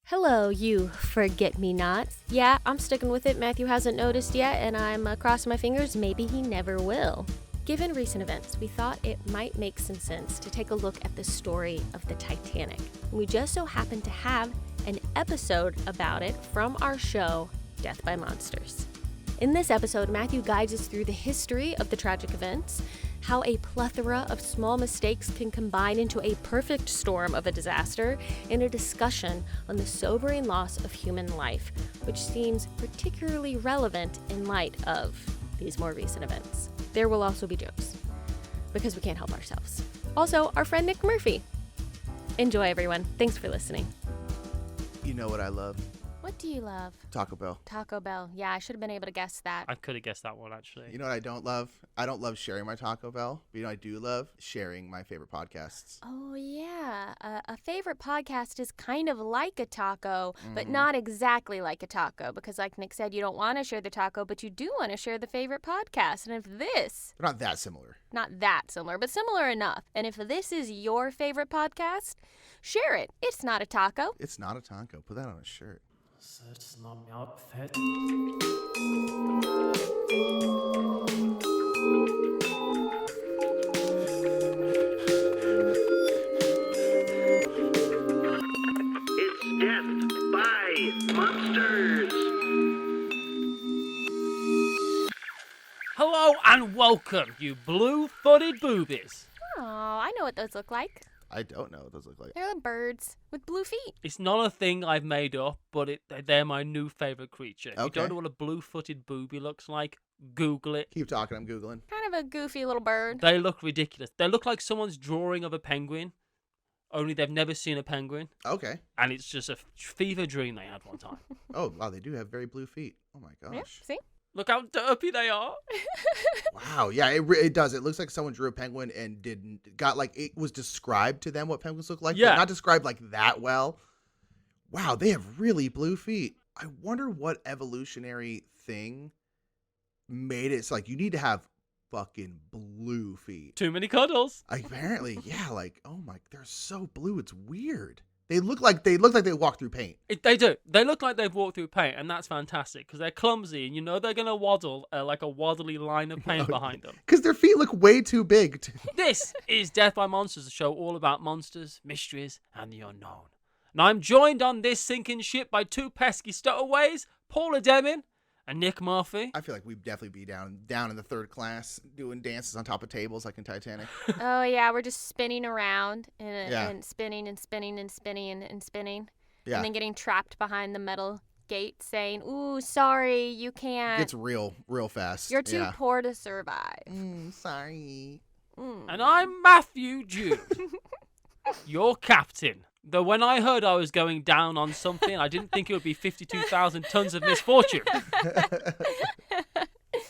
Hello, you forget-me-nots. Yeah, I'm sticking with it. Matthew hasn't noticed yet, and I'm crossing my fingers. Maybe he never will. Given recent events, we thought it might make some sense to take a look at the story of the Titanic. We just so happened to have an episode about it from our show, Death by Monsters. In this episode, Matthew guides us through the history of the tragic events, how a plethora of small mistakes can combine into a perfect storm of a disaster, and a discussion on the sobering loss of human life, which seems particularly relevant in light of these more recent events. There will also be jokes, because we can't help ourselves. Also, our friend Nick Murphy. Enjoy, everyone. Thanks for listening. You know what I love? What do you love? Taco Bell. Taco Bell. Yeah, I should have been able to guess that. I could have guessed that one, actually. You know what I don't love? I don't love sharing my Taco Bell. But you know what I do love? Sharing my favorite podcasts. Oh, yeah. A favorite podcast is kind of like a taco, but not exactly like a taco. Because like Nick said, you don't want to share the taco, but you do want to share the favorite podcast. And if this... They're not that similar. Not that similar, but similar enough. And if this is your favorite podcast, share it. It's not a taco. It's not a taco. Put that on a shirt. Sätts nam outfit. It's Death by Monsters. Hello and welcome, you blue-footed boobies. Oh, I know what those look like. I don't know what those look like. They're the birds with blue feet. It's not a thing I've made up, but they're my new favourite creature. If you Okay. don't know what a blue-footed booby looks like, Google it. Keep talking. I'm Googling. Kind of a goofy little bird. They look ridiculous. They look like someone's drawing of a penguin, only they've never seen a penguin, Okay. and it's just a fever dream they had one time. Oh, wow. They do have very blue feet. Oh, my Yeah, gosh. see? Look how derpy they are. Wow. Yeah, it does. It looks like someone drew a penguin and it was described to them what penguins look like. Yeah. But not described like that well. Wow, they have really blue feet. I wonder what evolutionary thing made it. It's like you need to have fucking blue feet. Too many cuddles. Apparently, yeah, like, oh my, they're so blue. It's weird. They look like they walk through paint. They do. They look like they've walked through paint, and that's fantastic because they're clumsy, and you know they're gonna waddle like a waddly line of paint behind them. Because their feet look way too big. This is Death by Monsters, a show all about monsters, mysteries, and the unknown. And I'm joined on this sinking ship by two pesky stowaways, Paula Deming and Nick Murphy. I feel like we'd definitely be down in the third class doing dances on top of tables like in Titanic. Oh, yeah, we're just spinning around Yeah. and spinning and spinning and spinning and spinning. Yeah. And then getting trapped behind the metal gate saying, ooh, sorry, you can't. It's real fast. You're too yeah. poor to survive. Sorry. And I'm Matthew Jude, your captain. Though when I heard I was going down on something, I didn't think it would be 52,000 tons of misfortune.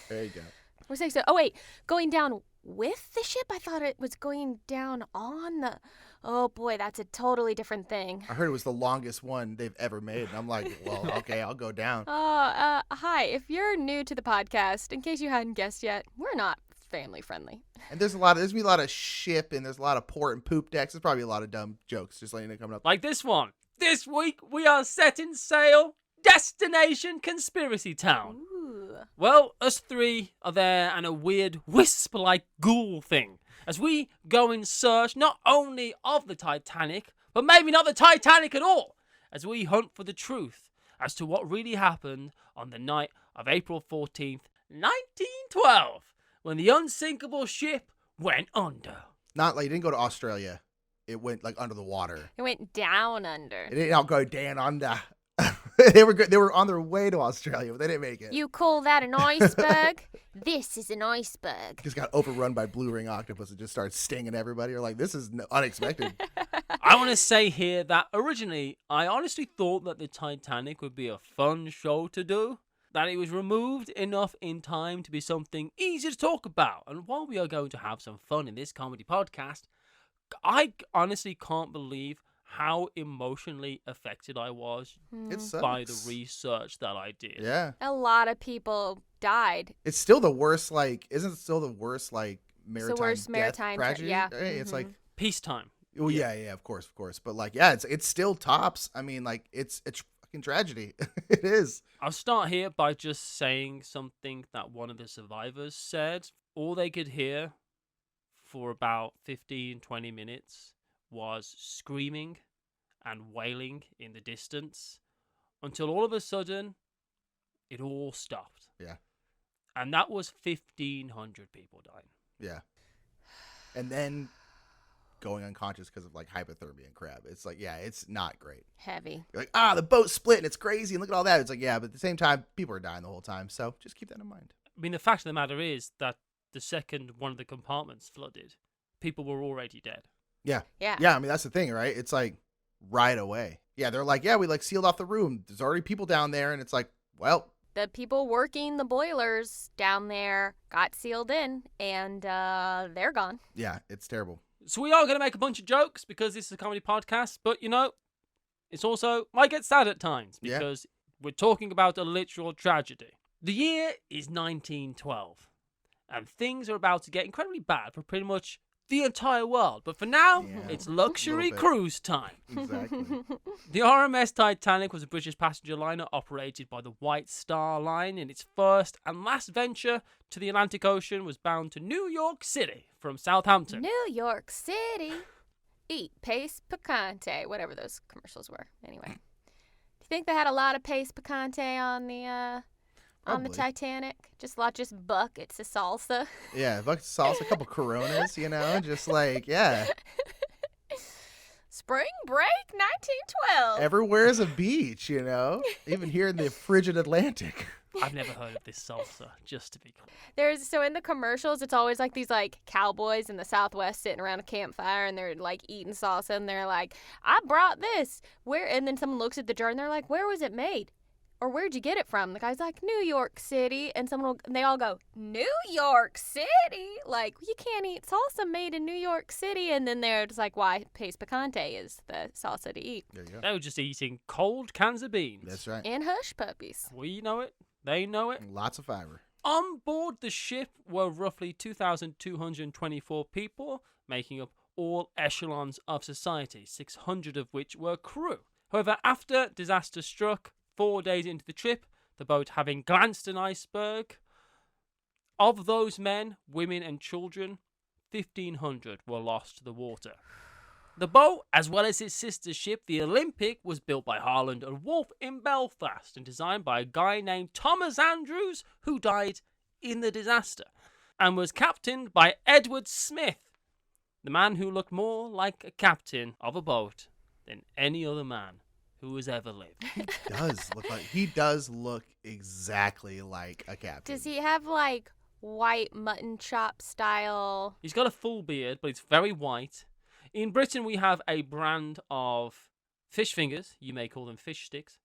There you go. We're saying so. Oh, wait, going down with the ship? I thought it was going down on the... Oh, boy, that's a totally different thing. I heard it was the longest one they've ever made. And I'm like, well, okay, I'll go down. Hi, if you're new to the podcast, in case you hadn't guessed yet, we're not family friendly. And there's gonna be a lot of ship and there's a lot of port and poop decks. There's probably a lot of dumb jokes just letting it coming up. Like this one. This week we are setting sail. Destination Conspiracy Town. Ooh. Well, us three are there and a weird wisp-like ghoul thing as we go in search not only of the Titanic, but maybe not the Titanic at all, as we hunt for the truth as to what really happened on the night of April 14th, 1912, when the unsinkable ship went under. Not like it didn't go to Australia. It went like under the water. It went down under. It didn't go down under. They were good. They were on their way to Australia, but they didn't make it. You call that an iceberg? This is an iceberg. Just got overrun by blue ring octopus and just started stinging everybody. You're like, this is unexpected. I want to say here that originally I honestly thought that the Titanic would be a fun show to do, that it was removed enough in time to be something easy to talk about. And while we are going to have some fun in this comedy podcast, I honestly can't believe how emotionally affected I was It sucks. by the research that I did. Yeah. A lot of people died. It's still the worst, like, isn't it still the worst, like, maritime worst death maritime tragedy? yeah. Right? It's like, Peacetime. Oh yeah, of course. But like, yeah, it's still tops. I mean, like, it's fucking tragedy. It is. I'll start here by just saying something that one of the survivors said. All they could hear for about 15, 20 minutes was screaming and wailing in the distance until all of a sudden it all stopped. Yeah. And that was 1,500 people dying. Yeah. And then going unconscious because of like hypothermia and crap. It's like, yeah, it's not great. Heavy. You're like, the boat's split and it's crazy and look at all that. It's like, yeah, but at the same time, people are dying the whole time. So just keep that in mind. I mean, the fact of the matter is that the second one of the compartments flooded, people were already dead. Yeah. Yeah. Yeah, I mean, that's the thing, right? It's like right away. Yeah, they're like, yeah, we like sealed off the room. There's already people down there. And it's like, well. The people working the boilers down there got sealed in, and they're gone. Yeah, it's terrible. So we are going to make a bunch of jokes because this is a comedy podcast, but you know, it's also might get sad at times because we're talking about a literal tragedy. The year is 1912, and things are about to get incredibly bad for pretty much the entire world. But for now, it's luxury cruise time. Exactly. The RMS Titanic was a British passenger liner operated by the White Star Line, and its first and last venture to the Atlantic Ocean was bound to New York City from Southampton. New York City. Eat pace picante. Whatever those commercials were. Anyway. Do you think they had a lot of pace picante on the Titanic? Just buckets of salsa. Yeah, buckets of salsa, a couple Coronas, you know, just like, yeah. Spring break 1912. Everywhere is a beach, you know, even here in the frigid Atlantic. I've never heard of this salsa, just to be clear. So in the commercials, it's always like these like cowboys in the Southwest sitting around a campfire and they're like eating salsa and they're like, I brought this. Where? And then someone looks at the jar and they're like, where was it made? Or where'd you get it from? The guy's like, New York City. And they all go, New York City? Like, you can't eat salsa made in New York City. And then they're just like, why? Pace picante is the salsa to eat. There you go. They were just eating cold cans of beans. That's right. And hush puppies. We know it. They know it. Lots of fiber. On board the ship were roughly 2,224 people, making up all echelons of society, 600 of which were crew. However, after disaster struck, 4 days into the trip, the boat having glanced an iceberg, of those men, women and children, 1,500 were lost to the water. The boat, as well as its sister ship, the Olympic, was built by Harland and Wolff in Belfast and designed by a guy named Thomas Andrews, who died in the disaster, and was captained by Edward Smith, the man who looked more like a captain of a boat than any other man who has ever lived. He does look exactly like a captain. Does he have like white mutton chop style? He's got a full beard, but it's very white. In Britain, we have a brand of fish fingers. You may call them fish sticks.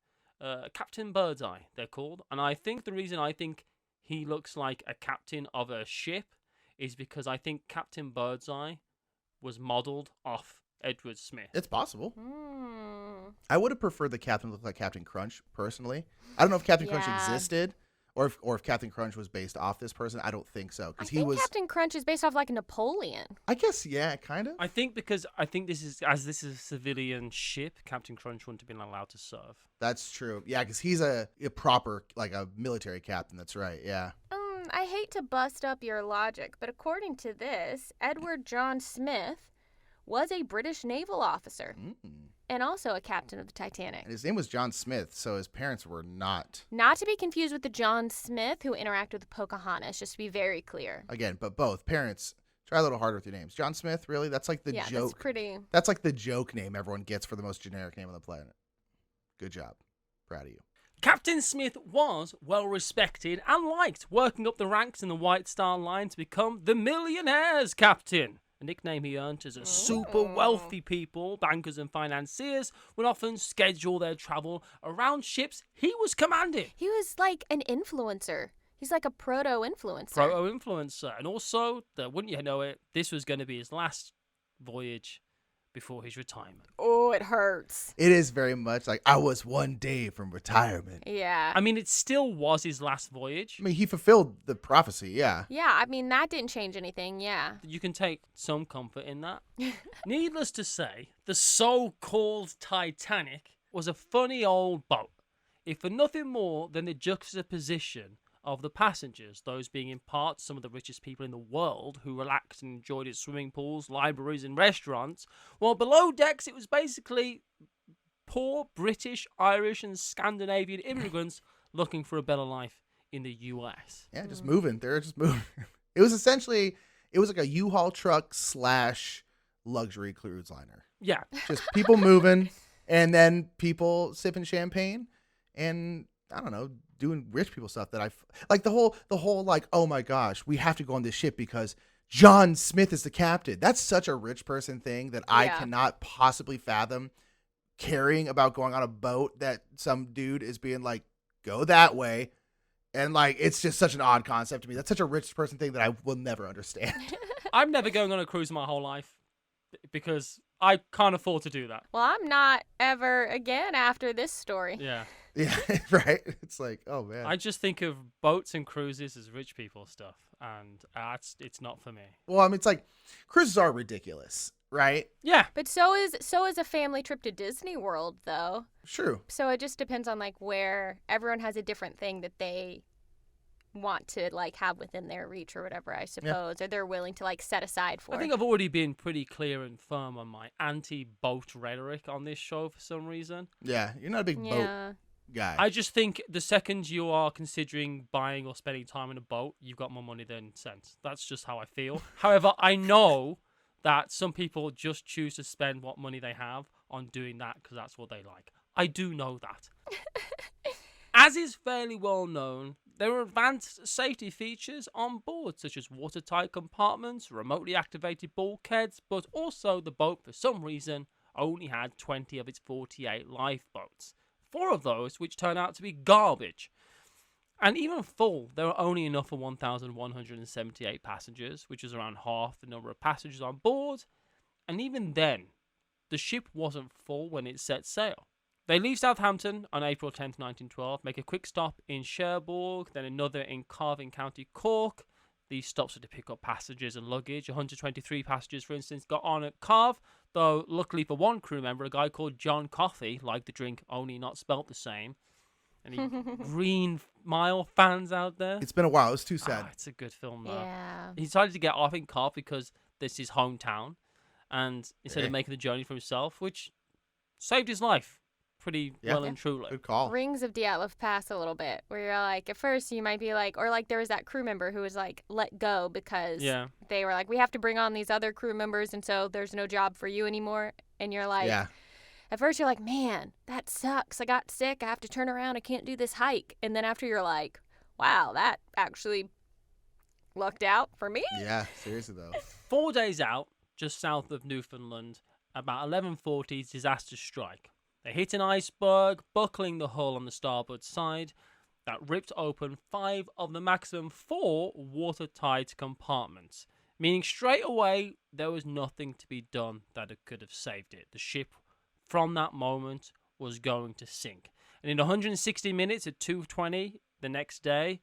Captain Birdseye, they're called. And I think the reason I think he looks like a captain of a ship is because I think Captain Birdseye was modelled off Edward Smith. It's possible. I would have preferred the captain to look like Captain Crunch, personally. I don't know if Captain Crunch existed or if Captain Crunch was based off this person. I don't think so. I think Captain Crunch is based off like Napoleon. I guess, yeah, kind of. I think this is a civilian ship, Captain Crunch wouldn't have been allowed to serve. That's true. Yeah, because he's a proper, like a military captain. That's right, yeah. I hate to bust up your logic, but according to this, Edward John Smith was a British naval officer and also a captain of the Titanic. And his name was John Smith, so his parents were not. Not to be confused with the John Smith who interacted with Pocahontas, just to be very clear. Again, but both parents, try a little harder with your names. John Smith, really? That's like the joke. That's like the joke name everyone gets for the most generic name on the planet. Good job. Proud of you. Captain Smith was well respected and liked, working up the ranks in the White Star Line to become the Millionaire's Captain. A nickname he earned as a super wealthy people, bankers and financiers, would often schedule their travel around ships he was commanding. He was like an influencer. He's like a proto-influencer. Proto-influencer. And also, wouldn't you know it, this was going to be his last voyage before his retirement. Oh, it hurts. It is very much like I was one day from retirement. Yeah. I mean, it still was his last voyage. I mean, he fulfilled the prophecy, yeah. Yeah, I mean, that didn't change anything, yeah. You can take some comfort in that. Needless to say, the so-called Titanic was a funny old boat, if for nothing more than the juxtaposition of the passengers, those being in part some of the richest people in the world who relaxed and enjoyed its swimming pools, libraries and restaurants, while below decks it was basically poor British, Irish and Scandinavian immigrants looking for a better life in the US. Yeah, just moving. They're just moving. It was essentially, it was like a U-Haul truck / luxury cruise liner. Yeah. Just people moving and then people sipping champagne and, I don't know, doing rich people stuff that like the whole like, oh my gosh, we have to go on this ship because John Smith is the captain. That's such a rich person thing that I cannot possibly fathom caring about going on a boat that some dude is being like, go that way. And like, it's just such an odd concept to me. That's such a rich person thing that I will never understand. I'm never going on a cruise my whole life because I can't afford to do that. Well, I'm not ever again after this story. Yeah. Yeah, right. It's like, oh man. I just think of boats and cruises as rich people stuff, and it's not for me. Well, I mean, it's like cruises are ridiculous, right? Yeah. But so is a family trip to Disney World, though. True. So it just depends on like where everyone has a different thing that they want to like have within their reach or whatever, I suppose, or they're willing to like set aside for. I think I've already been pretty clear and firm on my anti-boat rhetoric on this show for some reason. Yeah, you're not a big boat guy. I just think the second you are considering buying or spending time in a boat, you've got more money than sense. That's just how I feel. However, I know that some people just choose to spend what money they have on doing that because that's what they like. I do know that. As is fairly well known, there are advanced safety features on board, such as watertight compartments, remotely activated bulkheads, but also the boat, for some reason, only had 20 of its 48 lifeboats. 4 of those which turned out to be garbage. And even full, there were only enough for 1,178 passengers, which is around half the number of passengers on board. And even then, the ship wasn't full when it set sail. They leave Southampton on April 10th, 1912, make a quick stop in Cherbourg, then another in Carve in County Cork. These stops are to pick up passengers and luggage. 123 passengers, for instance, got on at Carve, though luckily for one crew member, a guy called John Coffey liked the drink, only not spelt the same. Any Green Mile fans out there? It's been a while. It's too sad. It's a good film, though. Yeah. He decided to get off in Carve because this is his hometown, and instead of making the journey for himself, which saved his life pretty well and truly. Good call. Rings of Dyatlov Pass a little bit, where you're like, at first you might be like, or like there was that crew member who was like let go because they were like, we have to bring on these other crew members, and so there's no job for you anymore. And you're like, at first you're like, man, that sucks. I got sick. I have to turn around. I can't do this hike. And then after you're like, wow, that actually lucked out for me. Yeah, seriously though. 4 days out, just south of Newfoundland, about 11:40, disaster strike. They hit an iceberg, buckling the hull on the starboard side. That ripped open 5 of the maximum 4 watertight compartments, meaning straight away there was nothing to be done that could have saved it. The ship, from that moment, was going to sink. And in 160 minutes at 2:20 the next day,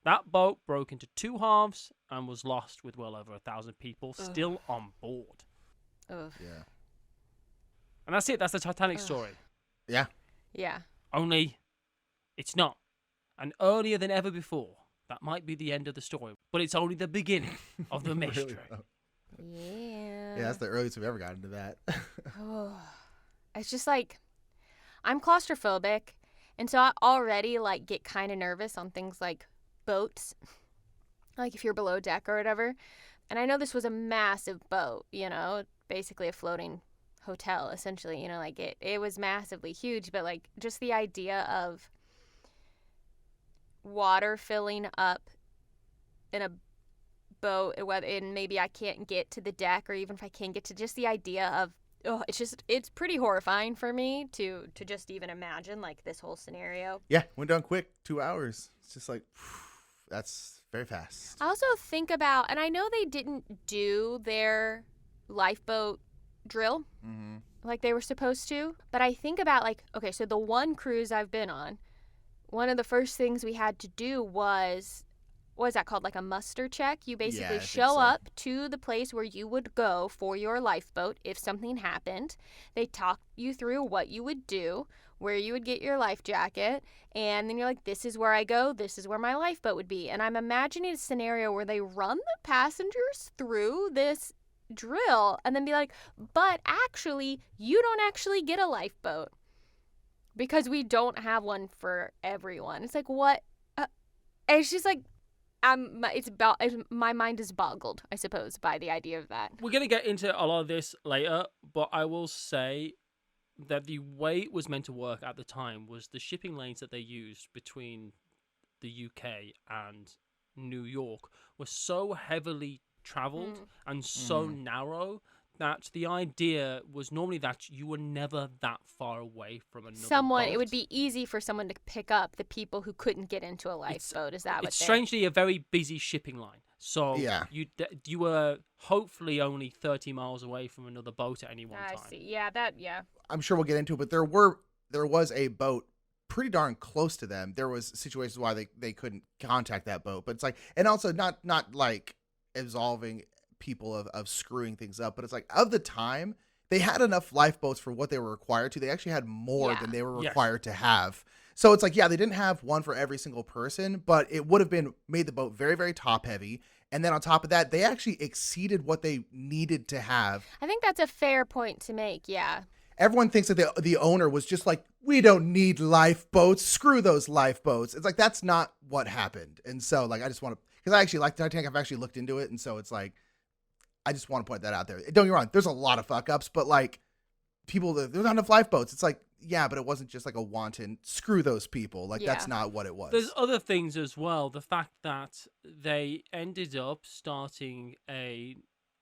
that boat broke into 2 halves and was lost with well over 1,000 people still on board. Ugh. Yeah. And that's it. That's the Titanic story. Yeah. Yeah. Only it's not. And earlier than ever before, that might be the end of the story. But it's only the beginning of the mystery. Yeah. Yeah, that's the earliest we've ever gotten to that. Oh, it's just like, I'm claustrophobic, and so I already like get kind of nervous on things like boats, like if you're below deck or whatever. And I know this was a massive boat, you know, basically a floating hotel essentially, you know, like it was massively huge, but like just the idea of water filling up in a boat, and maybe I can't get to the deck, or even if I can get to, just the idea of, it's pretty horrifying for me to just even imagine like this whole scenario. Yeah, went down quick, 2 hours. It's just like, that's very fast. I also think about, and I know they didn't do their lifeboat drill like they were supposed to. But I think about, like, okay, so the one cruise I've been on, one of the first things we had to do was, what is that called? Like a muster check? You Yeah, I basically think show so. up to the place where you would go for your lifeboat if something happened. They talk you through what you would do, where you would get your life jacket, and then you're like, this is where I go, this is where my lifeboat would be. And I'm imagining a scenario where they run the passengers through this drill and then be like, but actually, you don't actually get a lifeboat because we don't have one for everyone. It's like, what? It's just like, my mind is boggled, I suppose, by the idea of that. We're going to get into a lot of this later, but I will say that the way it was meant to work at the time was the shipping lanes that they used between the UK and New York were so heavily traveled and so narrow that the idea was normally that you were never that far away from another boat. It would be easy for someone to pick up the people who couldn't get into a lifeboat. Is that what it's strangely a very busy shipping line. So Yeah. you were hopefully only 30 miles away from another boat at any one time. I see. Yeah. I'm sure we'll get into it, but there was a boat pretty darn close to them. There was situations why they couldn't contact that boat, but it's like, and also not like absolving people of screwing things up, but it's like, of the time, they had enough lifeboats for what they were required to. They actually had more than they were required to have. So it's like, yeah, they didn't have one for every single person, but it would have made the boat very, very top heavy. And then on top of that, they actually exceeded what they needed to have. I think that's a fair point to make, yeah. Everyone thinks that the owner was just like, we don't need lifeboats. Screw those lifeboats. It's like, that's not what happened. And so, like, I just want to, because I actually like Titanic. I've actually looked into it. And so it's like, I just want to point that out there. Don't get me wrong. There's a lot of fuck ups, but like, there's not enough lifeboats. It's like, yeah, but it wasn't just like a wanton, screw those people. Like, that's not what it was. There's other things as well. The fact that they ended up starting a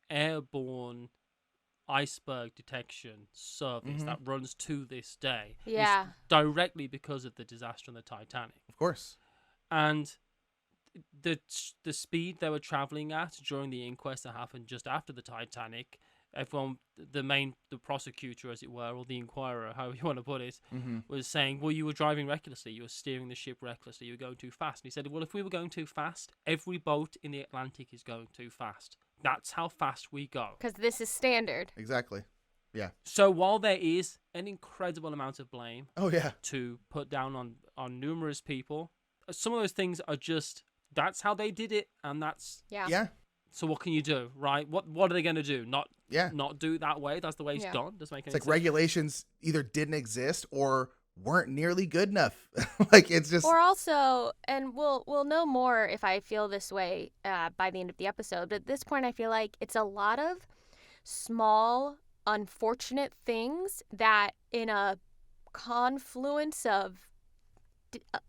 airborne iceberg detection service that runs to this day. Yeah. Is directly because of the disaster on the Titanic. Of course. And the speed they were traveling at during the inquest that happened just after the Titanic, everyone, the prosecutor, as it were, or the inquirer, however you want to put it, was saying, well, you were driving recklessly, you were steering the ship recklessly, you were going too fast. And he said, well, if we were going too fast, every boat in the Atlantic is going too fast. That's how fast we go. Because this is standard. Exactly. Yeah. So while there is an incredible amount of blame to put down on numerous people, some of those things are just, that's how they did it, and that's... Yeah. So what can you do, right? What are they going to do? Not do it that way? That's the way it's done? Doesn't make any sense. It's like regulations either didn't exist or weren't nearly good enough. Like, it's just... Or also, and we'll know more if I feel this way by the end of the episode, but at this point I feel like it's a lot of small, unfortunate things that in a confluence of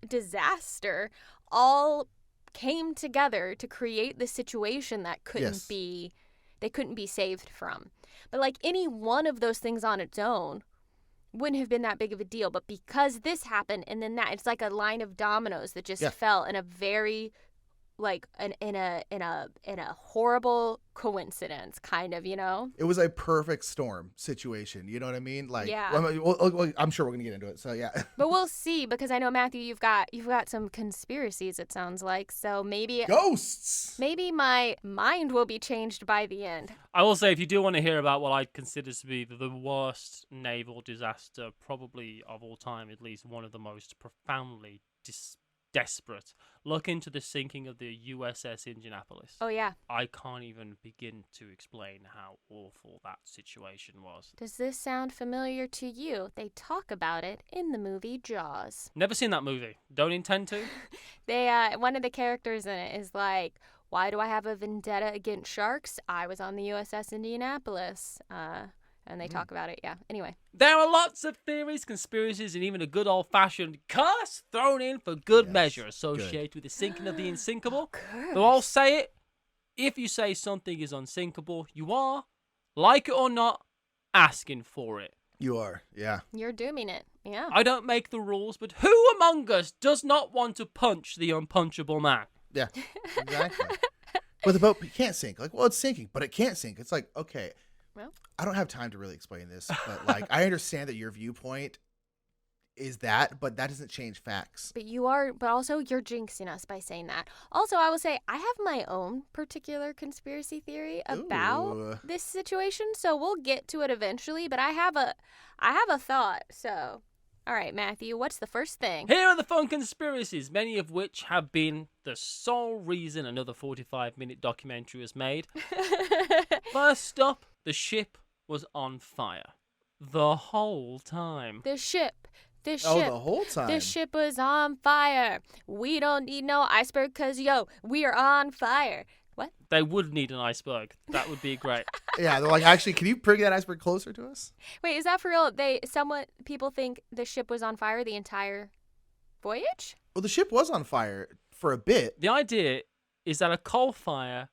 disaster all came together to create this situation that they couldn't be saved from. But like any one of those things on its own wouldn't have been that big of a deal, but because this happened and then that, it's like a line of dominoes that just fell in a very like in a horrible coincidence, kind of, you know. It was a perfect storm situation. You know what I mean? Like, I'm sure we're gonna get into it. So yeah. But we'll see, because I know, Matthew, you've got some conspiracies. It sounds like, so maybe ghosts. Maybe my mind will be changed by the end. I will say, if you do want to hear about what I consider to be the worst naval disaster, probably of all time, at least one of the most profoundly desperate, look into the sinking of the USS Indianapolis. Oh, yeah. I can't even begin to explain how awful that situation was. Does this sound familiar to you? They talk about it in the movie Jaws. Never seen that movie. Don't intend to. One of the characters in it is like, why do I have a vendetta against sharks? I was on the USS Indianapolis. And they talk about it, Anyway. There are lots of theories, conspiracies, and even a good old-fashioned curse thrown in for good measure associated with the sinking of the unsinkable. They'll all say it. If you say something is unsinkable, you are, like it or not, asking for it. You are, yeah. You're dooming it, yeah. I don't make the rules, but who among us does not want to punch the unpunchable man? Yeah, exactly. But the boat can't sink. Like, well, it's sinking, but it can't sink. It's like, okay, I don't have time to really explain this, but like I understand that your viewpoint is that, but that doesn't change facts. But also you're jinxing us by saying that. Also, I will say I have my own particular conspiracy theory about Ooh. this situation, so we'll get to it eventually, but I have a thought. So, all right, Matthew, what's the first thing? Here are the fun conspiracies, many of which have been the sole reason another 45-minute documentary was made. First up, the ship was on fire. The whole time. The ship. The whole time. The ship was on fire. We don't need no iceberg because, we are on fire. What? They would need an iceberg. That would be great. Yeah, they're like, actually, can you bring that iceberg closer to us? Wait, is that for real? People think the ship was on fire the entire voyage? Well, the ship was on fire for a bit. The idea is that a coal fire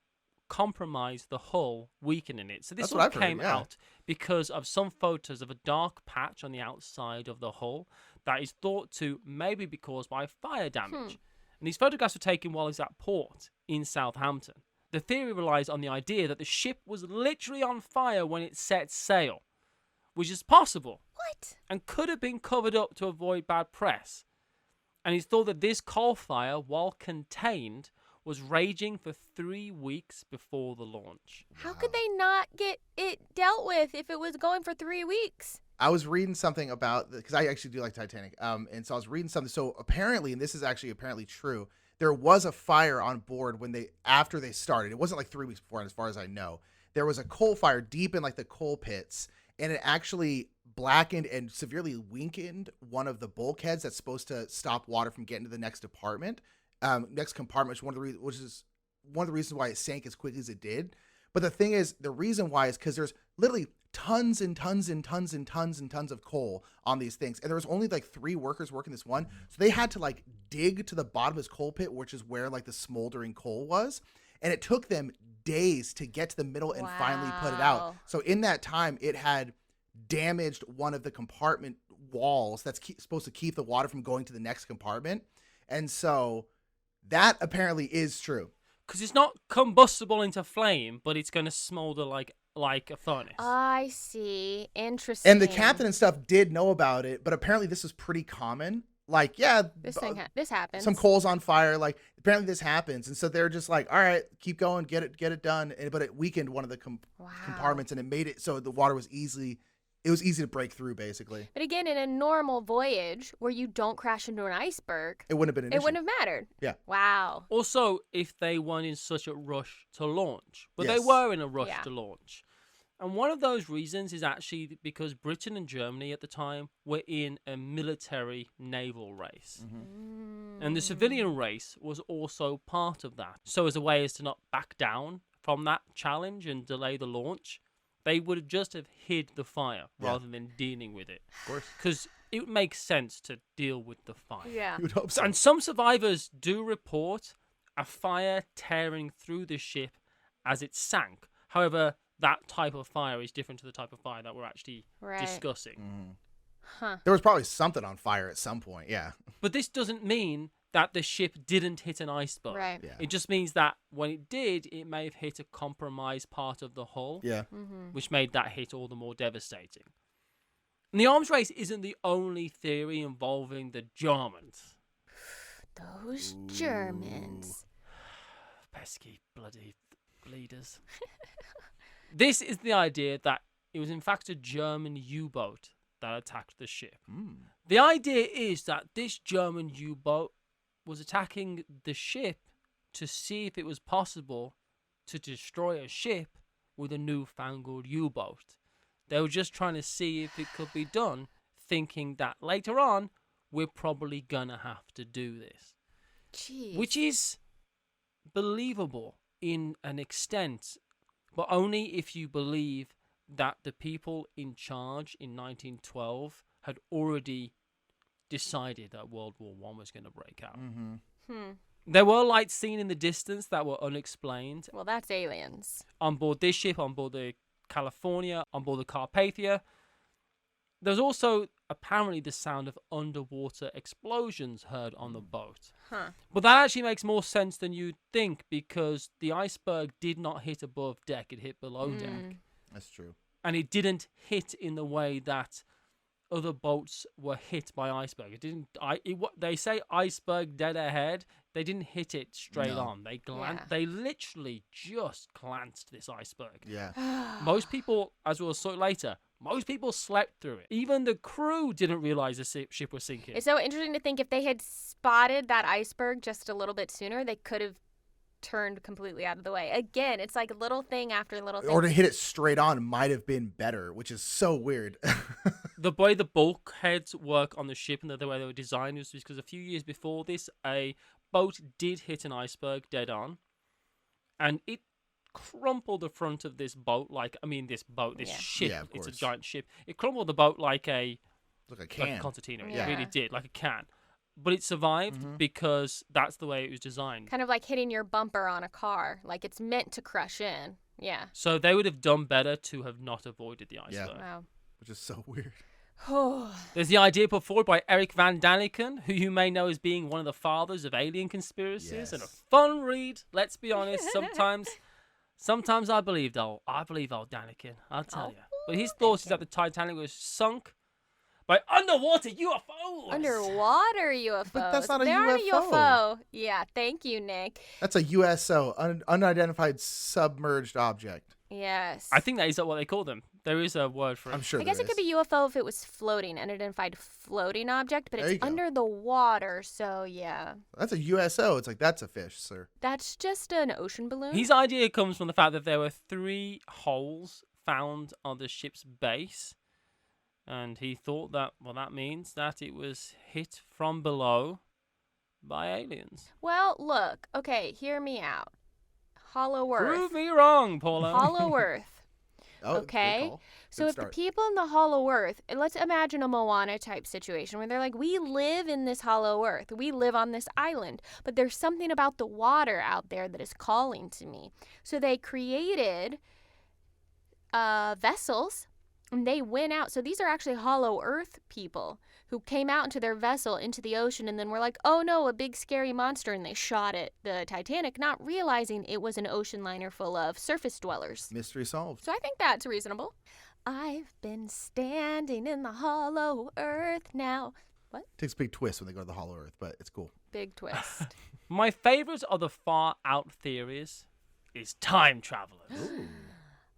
compromised the hull, weakening it. So this That's what all I've heard, came yeah. out because of some photos of a dark patch on the outside of the hull that is thought to maybe be caused by fire damage. And these photographs were taken while it was at port in Southampton. The theory relies on the idea that the ship was literally on fire when it set sail, which is possible. What? And could have been covered up to avoid bad press. And it's thought that this coal fire, while contained, was raging for 3 weeks before the launch. How could they not get it dealt with if it was going for 3 weeks? I was reading something about, because I actually do like Titanic, and so I was reading something. So apparently, and this is actually apparently true, there was a fire on board after they started. It wasn't like 3 weeks before, and as far as I know, there was a coal fire deep in like the coal pits, and it actually blackened and severely weakened one of the bulkheads that's supposed to stop water from getting to the next compartment, which is one of the reasons why it sank as quickly as it did. But the thing is, the reason why is because there's literally tons and tons and tons and tons and tons of coal on these things. And there was only like 3 workers working this one. So they had to like dig to the bottom of this coal pit, which is where like the smoldering coal was. And it took them days to get to the middle and finally put it out. So in that time, it had damaged one of the compartment walls that's supposed to keep the water from going to the next compartment. And so that apparently is true. Because it's not combustible into flame, but it's going to smolder like a furnace. I see. Interesting. And the captain and stuff did know about it, but apparently this was pretty common. Like, yeah, this happens. Some coal's on fire. Like, apparently this happens, and so they're just like, all right, keep going, get it done. But it weakened one of the compartments, and it made it so the water was easy to break through, basically. But again, in a normal voyage where you don't crash into an iceberg, it wouldn't have been an issue. It wouldn't have mattered. Yeah. Wow. Also, if they weren't in such a rush to launch, but Yes. they were in a rush to launch. And one of those reasons is actually because Britain and Germany at the time were in a military naval race. Mm-hmm. And the civilian race was also part of that. So as a way as to not back down from that challenge and delay the launch, they would just have hid the fire rather than dealing with it. Of course. Because it makes sense to deal with the fire. Yeah. You would hope so. And some survivors do report a fire tearing through the ship as it sank. However, that type of fire is different to the type of fire that we're actually discussing. Mm-hmm. Huh. There was probably something on fire at some point, yeah. But this doesn't mean that the ship didn't hit an iceberg. Right. Yeah. It just means that when it did, it may have hit a compromised part of the hull, Yeah. which made that hit all the more devastating. And the arms race isn't the only theory involving the Germans. Those Germans. Pesky bloody bleeders. This is the idea that it was in fact a German U-boat that attacked the ship. The idea is that this German U-boat was attacking the ship to see if it was possible to destroy a ship with a newfangled U-boat. They were just trying to see if it could be done, thinking that later on, we're probably gonna have to do this. Jeez. Which is believable in an extent, but only if you believe that the people in charge in 1912 had already decided that World War I was going to break out. There were lights seen in the distance that were unexplained. Well, that's aliens. On board this ship, on board the California, on board the Carpathia. There's also apparently the sound of underwater explosions heard on the boat. Huh. But that actually makes more sense than you'd think, because the iceberg did not hit above deck, it hit below deck. That's true. and it didn't hit in the way that other boats were hit by iceberg. It didn't. They say iceberg dead ahead. They didn't hit it straight No. on. They literally just glanced this iceberg. Yeah. Most people, as we'll see later, most people slept through it. Even the crew didn't realize the ship was sinking. It's so interesting to think if they had spotted that iceberg just a little bit sooner, they could have turned completely out of the way. Again, it's like little thing after little thing. Or to hit it straight on might have been better, which is so weird. The way the bulkheads work on the ship and the way they were designed was because a few years before this, a boat did hit an iceberg dead on, and it crumpled the front of this boat ship. Yeah, of It's a course. giant ship. It crumpled the boat like a can. concertina. Yeah. It really did, like a can. But it survived because that's the way it was designed. Kind of like hitting your bumper on a car. Like it's meant to crush in. Yeah. So they would have done better to have not avoided the iceberg. Wow. Which is so weird. There's the idea put forward by Eric Van Daniken, who you may know as being one of the fathers of alien conspiracies, and a Yes. fun read. Let's be honest. Sometimes I believe old Daniken. I'll tell you. But his thoughts is that the Titanic was sunk by underwater UFOs. Underwater UFOs. But that's not a they aren't UFO. a UFO. Yeah, thank you, Nick. That's a USO, unidentified submerged object. Yes. I think that is what they call them. There is a word for it. I'm sure I guess there it could is. be UFO if it was floating, unidentified floating object, but There you it's go. under the water, so yeah. That's a USO. It's like, that's a fish, sir. That's just an ocean balloon. His idea comes from the fact that there were 3 holes found on the ship's base. And he thought that, that means that it was hit from below by aliens. Well, look, okay, hear me out. Hollow Earth. Prove me wrong, Paula. Hollow Earth. Oh, good Okay. call. So Good if start. the people in the Hollow Earth, and let's imagine a Moana type situation where they're like, we live in this Hollow Earth, we live on this island, but there's something about the water out there that is calling to me. So they created vessels, and they went out. So these are actually Hollow Earth people who came out into their vessel into the ocean and then were like, oh no, a big scary monster, and they shot at the Titanic, not realizing it was an ocean liner full of surface dwellers. Mystery solved. So I think that's reasonable. I've been standing in the Hollow Earth now. What? Takes a big twist when they go to the Hollow Earth, but it's cool. Big twist. My favourite of the far out theories is time travelers.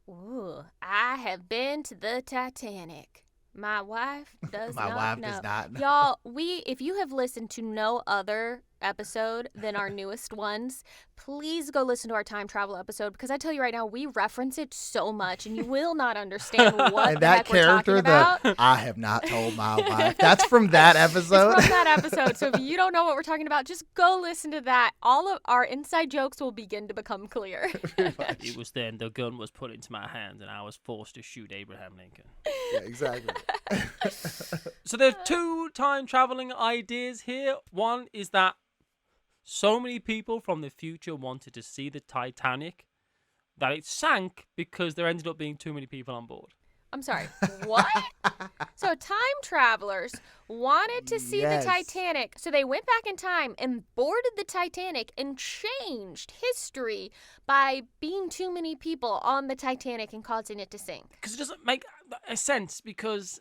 Ooh, I have been to the Titanic. My wife does My not wife know. does not know. Y'all, if you have listened to no other episode than our newest ones, please go listen to our time travel episode, because I tell you right now, we reference it so much and you will not understand what And the that heck we're talking character about. that I have not told my wife. That's from that episode. It's from that episode. So if you don't know what we're talking about, just go listen to that. All of our inside jokes will begin to become clear. It was then the gun was put into my hand and I was forced to shoot Abraham Lincoln. Yeah, exactly. So there's 2 time traveling ideas here. One is that so many people from the future wanted to see the Titanic that it sank because there ended up being too many people on board. I'm sorry, what? So time travelers wanted to see Yes. the Titanic, so they went back in time and boarded the Titanic and changed history by being too many people on the Titanic and causing it to sink. Because it doesn't make a sense, because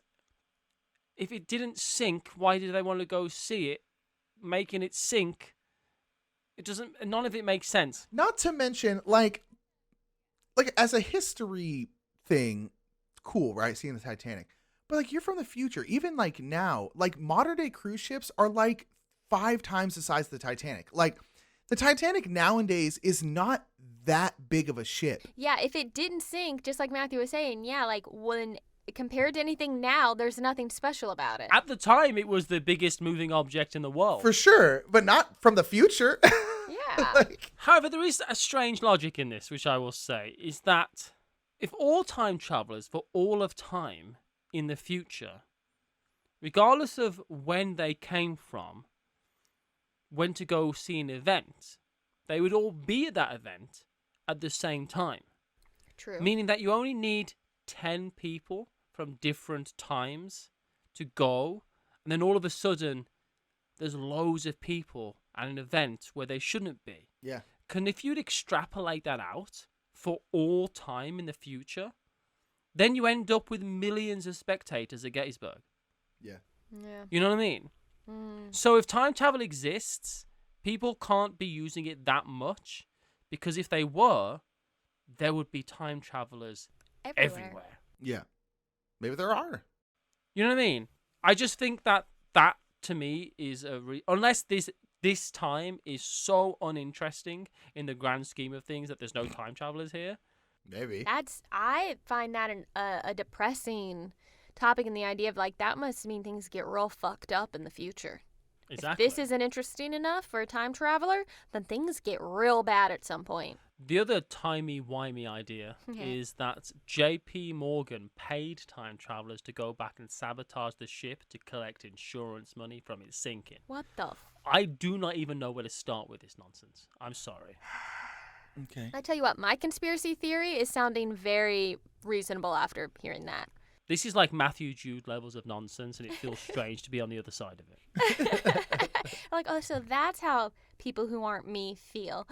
if it didn't sink, why did they want to go see it? Making it sink, none of it makes sense. Not to mention, like as a history thing, cool, right? Seeing the Titanic. But like, you're from the future. Even like now, like modern day cruise ships are like 5 times the size of the Titanic. Like the Titanic nowadays is not that big of a ship. Yeah, if it didn't sink, just like Matthew was saying, yeah, like when compared to anything now, there's nothing special about it. At the time, it was the biggest moving object in the world. For sure, but not from the future. Yeah. Like, However, there is a strange logic in this, which I will say, is that if all time travelers for all of time in the future, regardless of when they came from, went to go see an event, they would all be at that event at the same time. True. Meaning that you only need 10 people from different times to go, and then all of a sudden, there's loads of people at an event where they shouldn't be. yeah. If you'd extrapolate that out for all time in the future, then you end up with millions of spectators at Gettysburg. Yeah. Yeah. You know what I mean? So if time travel exists, people can't be using it that much, because if they were, there would be time travelers everywhere. Yeah. Maybe there are. You know what I mean? I just think that to me is unless this time is so uninteresting in the grand scheme of things that there's no time travelers here. Maybe. I find that a depressing topic, in the idea of like that must mean things get real fucked up in the future. Exactly. If this isn't interesting enough for a time traveler, then things get real bad at some point. The other timey-wimey idea is that J.P. Morgan paid time travelers to go back and sabotage the ship to collect insurance money from its sinking. What the? I do not even know where to start with this nonsense. I'm sorry. Okay. I tell you what, my conspiracy theory is sounding very reasonable after hearing that. This is like Matthew Jude levels of nonsense, and it feels strange to be on the other side of it. Like, oh, so that's how people who aren't me feel.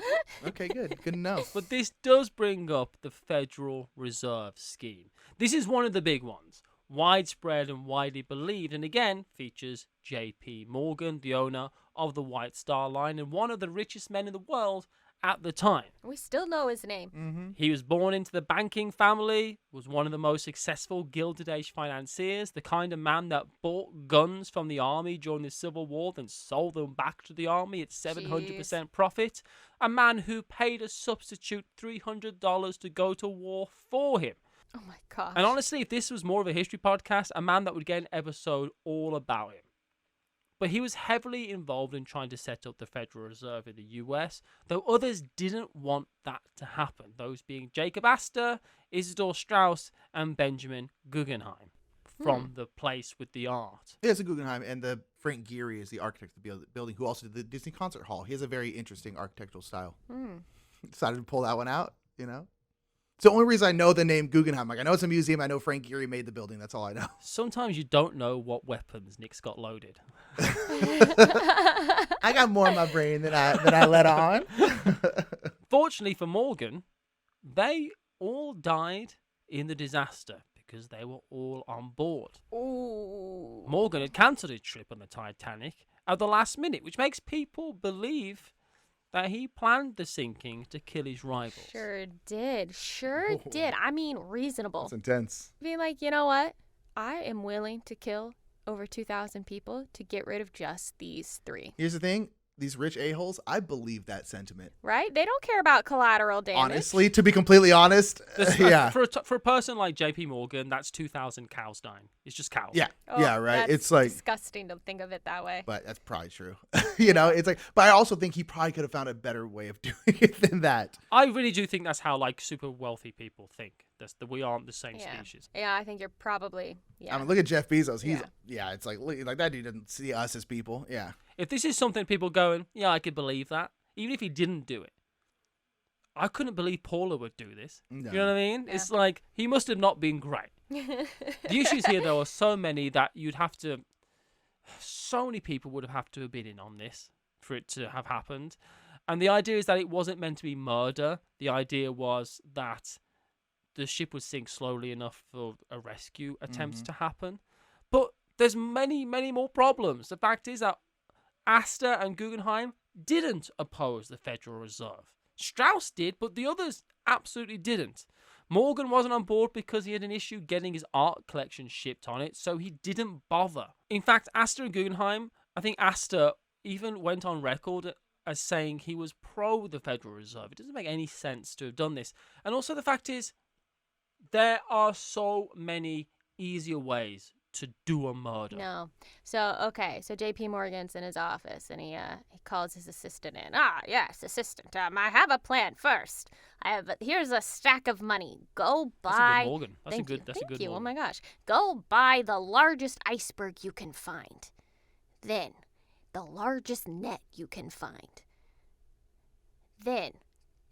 Okay, good. Good enough. But this does bring up the Federal Reserve scheme. This is one of the big ones, widespread and widely believed, and again features J.P. Morgan, the owner of the White Star Line and one of the richest men in the world at the time. We still know his name. He was born into the banking family, was one of the most successful Gilded Age financiers, the kind of man that bought guns from the army during the Civil War and sold them back to the army at 700% profit. A man who paid a substitute $300 to go to war for him. Oh my gosh. And honestly, if this was more of a history podcast, a man that would get an episode all about him. But he was heavily involved in trying to set up the Federal Reserve in the US, though others didn't want that to happen, those being Jacob Astor, Isidor Straus, and Benjamin Guggenheim, from the place with the art. Yeah, it's a Guggenheim, and the Frank Gehry is the architect of the building, who also did the Disney Concert Hall. He has a very interesting architectural style. Decided to pull that one out, you know? It's the only reason I know the name Guggenheim. Like, I know it's a museum. I know Frank Gehry made the building. That's all I know. Sometimes you don't know what weapons Nick's got loaded. I got more in my brain than I let on. Fortunately for Morgan, they all died in the disaster because they were all on board. Ooh. Morgan had cancelled his trip on the Titanic at the last minute, which makes people believe that he planned the sinking to kill his rivals. Sure did. Sure did. I mean, reasonable. It's intense. Being like, you know what? I am willing to kill over 2,000 people to get rid of just these 3. Here's the thing. These rich a-holes, I believe that sentiment. Right? They don't care about collateral damage. Honestly, to be completely honest, yeah. For a person like J.P. Morgan, that's 2,000 cows dying. It's just cows. Yeah, Oh, yeah, right. That's It's like, disgusting to think of it that way. but that's probably true. You know, it's like, but I also think he probably could have found a better way of doing it than that. I really do think that's how like super wealthy people think. That we aren't the same species. Yeah, I think you're probably, yeah. I mean, look at Jeff Bezos. He's, yeah, it's like that dude doesn't see us as people. Yeah. If this is something people going, yeah, I could believe that, even if he didn't do it, I couldn't believe Paula would do this. No. You know what I mean? Yeah. It's like, he must have not been great. The issues here, though, are so many that so many people would have to have been in on this for it to have happened. And the idea is that it wasn't meant to be murder. The idea was that the ship would sink slowly enough for a rescue attempt to happen. But there's many, many more problems. The fact is that Astor and Guggenheim didn't oppose the Federal Reserve. Strauss did, but the others absolutely didn't. Morgan wasn't on board because he had an issue getting his art collection shipped on it, so he didn't bother. In fact, Astor and Guggenheim, I think Astor even went on record as saying he was pro the Federal Reserve. It doesn't make any sense to have done this. And also the fact is, there are so many easier ways to do a murder. No. So, okay. So JP Morgan's in his office and he calls his assistant in. Yes, assistant. I have a plan first. Here's a stack of money. Go buy. That's a good Morgan. That's Thank a good. you. That's Thank a good you. Morgan. Oh my gosh. Go buy the largest iceberg you can find. Then, the largest net you can find. Then,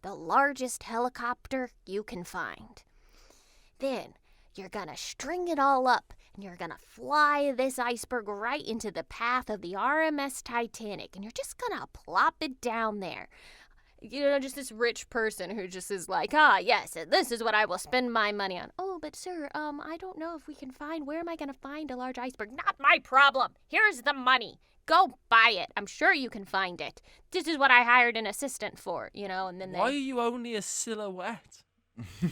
the largest helicopter you can find. Then, you're gonna string it all up and you're gonna fly this iceberg right into the path of the RMS Titanic and you're just gonna plop it down there. just this rich person who just is like, ah, yes, this is what I will spend my money on. Oh, but sir, I don't know if we can find, where am I going to find a large iceberg? Not my problem. Here's the money. Go buy it. I'm sure you can find it. This is what I hired an assistant for, and then Why are you only a silhouette?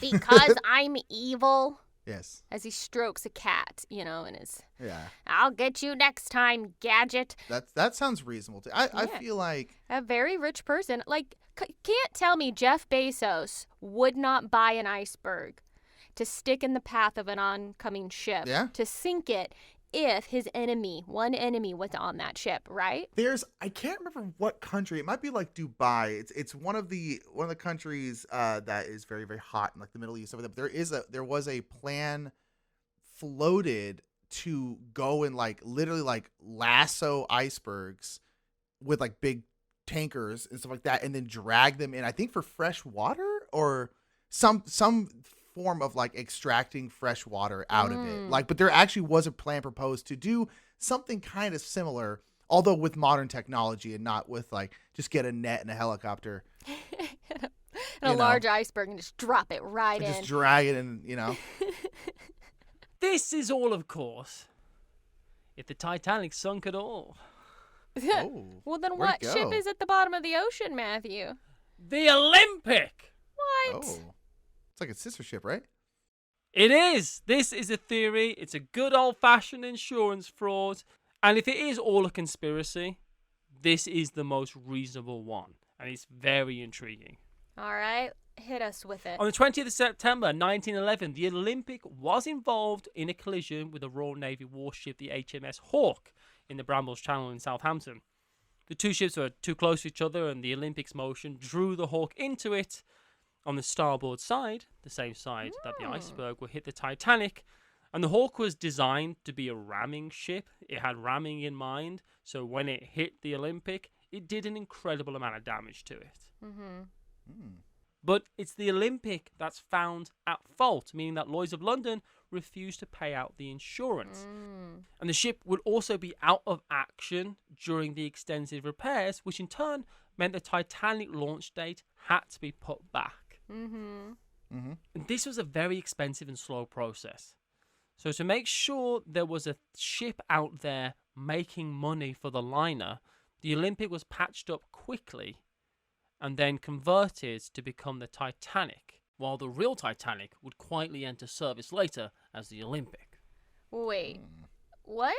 because I'm evil. Yes. As he strokes a cat, and is, Yeah. I'll get you next time, gadget. That sounds reasonable. I Yeah. feel like A very rich person. Like, can't tell me Jeff Bezos would not buy an iceberg to stick in the path of an oncoming ship, to sink it if one enemy was on that ship, right? I can't remember what country. It might be like Dubai. It's one of the countries that is very, very hot in like the Middle East over there. But there was a plan floated to go and like literally like lasso icebergs with like big tankers and stuff like that, and then drag them in. I think for fresh water or some form of like extracting fresh water out of it. Like, but there actually was a plan proposed to do something kind of similar, although with modern technology and not with like just get a net and a helicopter and a large iceberg and just drop it right in. Just drag it in, This is all, of course, if the Titanic sunk at all. Oh, Well, then where'd what it ship go? is at the bottom of the ocean, Matthew? The Olympic! What? Oh, it's like a sister ship, right? It is. This is a theory. It's a good old-fashioned insurance fraud. And if it is all a conspiracy, this is the most reasonable one. And it's very intriguing. All right, hit us with it. On the 20th of September 1911, the Olympic was involved in a collision with a Royal Navy warship, the HMS Hawke, in the Brambles Channel in Southampton. The two ships were too close to each other, and the Olympic's motion drew the Hawke into it. On the starboard side, the same side that the iceberg will hit the Titanic, and the Hawke was designed to be a ramming ship. It had ramming in mind, so when it hit the Olympic, it did an incredible amount of damage to it. But it's the Olympic that's found at fault, meaning that Lloyd's of London refused to pay out the insurance. And the ship would also be out of action during the extensive repairs, which in turn meant the Titanic launch date had to be put back. And this was a very expensive and slow process. So to make sure there was a ship out there making money for the liner, the Olympic was patched up quickly and then converted to become the Titanic, while the real Titanic would quietly enter service later as the Olympic. Wait, what?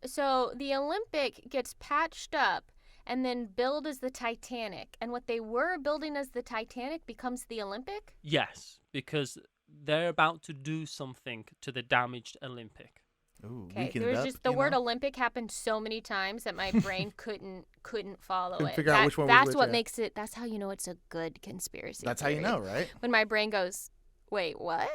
So the Olympic gets patched up and then billed as the Titanic, and what they were building as the Titanic becomes the Olympic? Yes, because they're about to do something to the damaged Olympic. Ooh, Okay, weaken there it was up, just the word Olympic happened so many times that my brain couldn't follow Couldn't it. figure out which one was That's which, what yeah. makes it. That's how you know it's a good conspiracy. That's how you theory. know, right? When my brain goes, wait, what?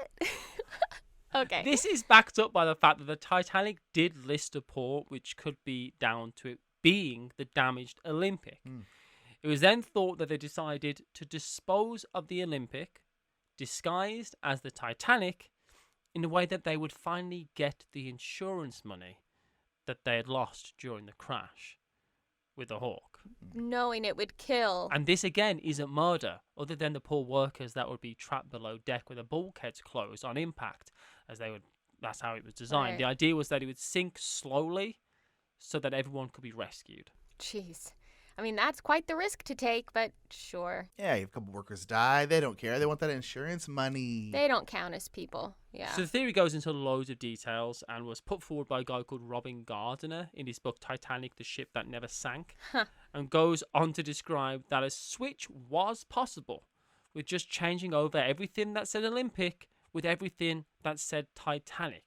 Okay. This is backed up by the fact that the Titanic did list a port, which could be down to it being the damaged Olympic. It was then thought that they decided to dispose of the Olympic, disguised as the Titanic, in a way that they would finally get the insurance money that they had lost during the crash with the Hawke. Knowing it would kill. And this again isn't murder, other than the poor workers that would be trapped below deck with the bulkheads closed on impact, as they would. That's how it was designed. Right. The idea was that it would sink slowly, so that everyone could be rescued. Jeez. I mean, that's quite the risk to take, but sure. Yeah, you have a couple workers die. They don't care. They want that insurance money. They don't count as people. Yeah. So the theory goes into loads of details and was put forward by a guy called Robin Gardiner in his book Titanic, the Ship That Never Sank, and goes on to describe that a switch was possible with just changing over everything that said Olympic with everything that said Titanic.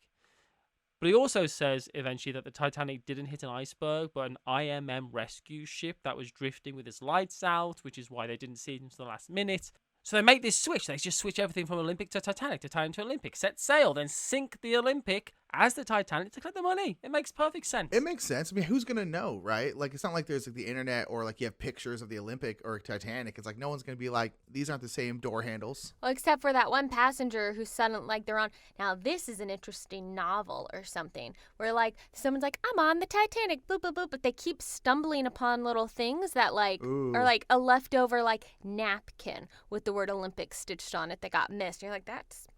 But he also says eventually that the Titanic didn't hit an iceberg, but an IMM rescue ship that was drifting with its lights out, which is why they didn't see it until the last minute. So they make this switch. They just switch everything from Olympic to Titanic, to Titanic to Olympic, set sail, then sink the Olympic, as the Titanic to collect the money. It makes perfect sense. It makes sense. I mean, who's gonna know, right? Like, it's not like there's like the internet or like you have pictures of the Olympic or Titanic. It's like no one's gonna be like, these aren't the same door handles. Well, except for that one passenger who's suddenly like they're on. Now this is an interesting novel or something where like someone's like, I'm on the Titanic, boop boop boop, but they keep stumbling upon little things that like Ooh. are like a leftover like napkin with the word Olympic stitched on it that got missed. And you're like, that's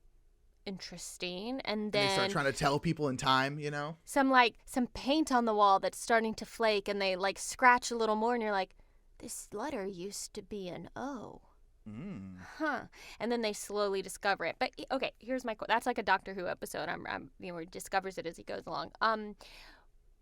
interesting. And They then start trying to tell people in time, you know? some paint on the wall that's starting to flake, and they like scratch a little more, and you're like, this letter used to be an O. Huh. And then they slowly discover it. But okay, here's my that's like a Doctor Who episode. Where he discovers it as he goes along.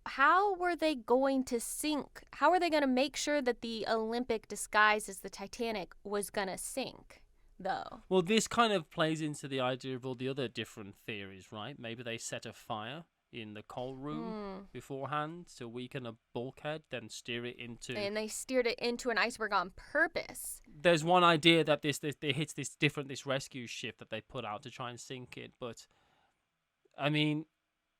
How were they going to sink? How are they going to make sure that the Olympic disguised as the Titanic was going to sink, though? Well, this kind of plays into the idea of all the other different theories, right? Maybe they set a fire in the coal room beforehand to weaken a bulkhead, then steer it into... And they steered it into an iceberg on purpose. There's one idea that it hits this rescue ship that they put out to try and sink it, but, I mean...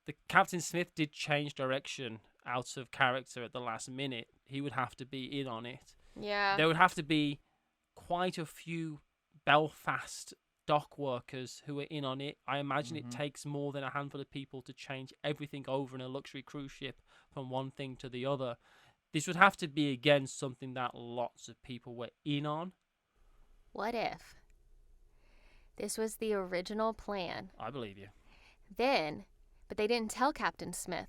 The Captain Smith did change direction out of character at the last minute. He would have to be in on it. Yeah. There would have to be quite a few Belfast dock workers who are in on it. I imagine it takes more than a handful of people to change everything over in a luxury cruise ship from one thing to the other. This would have to be, again, something that lots of people were in on. What if this was the original plan? I believe you. But they didn't tell Captain Smith.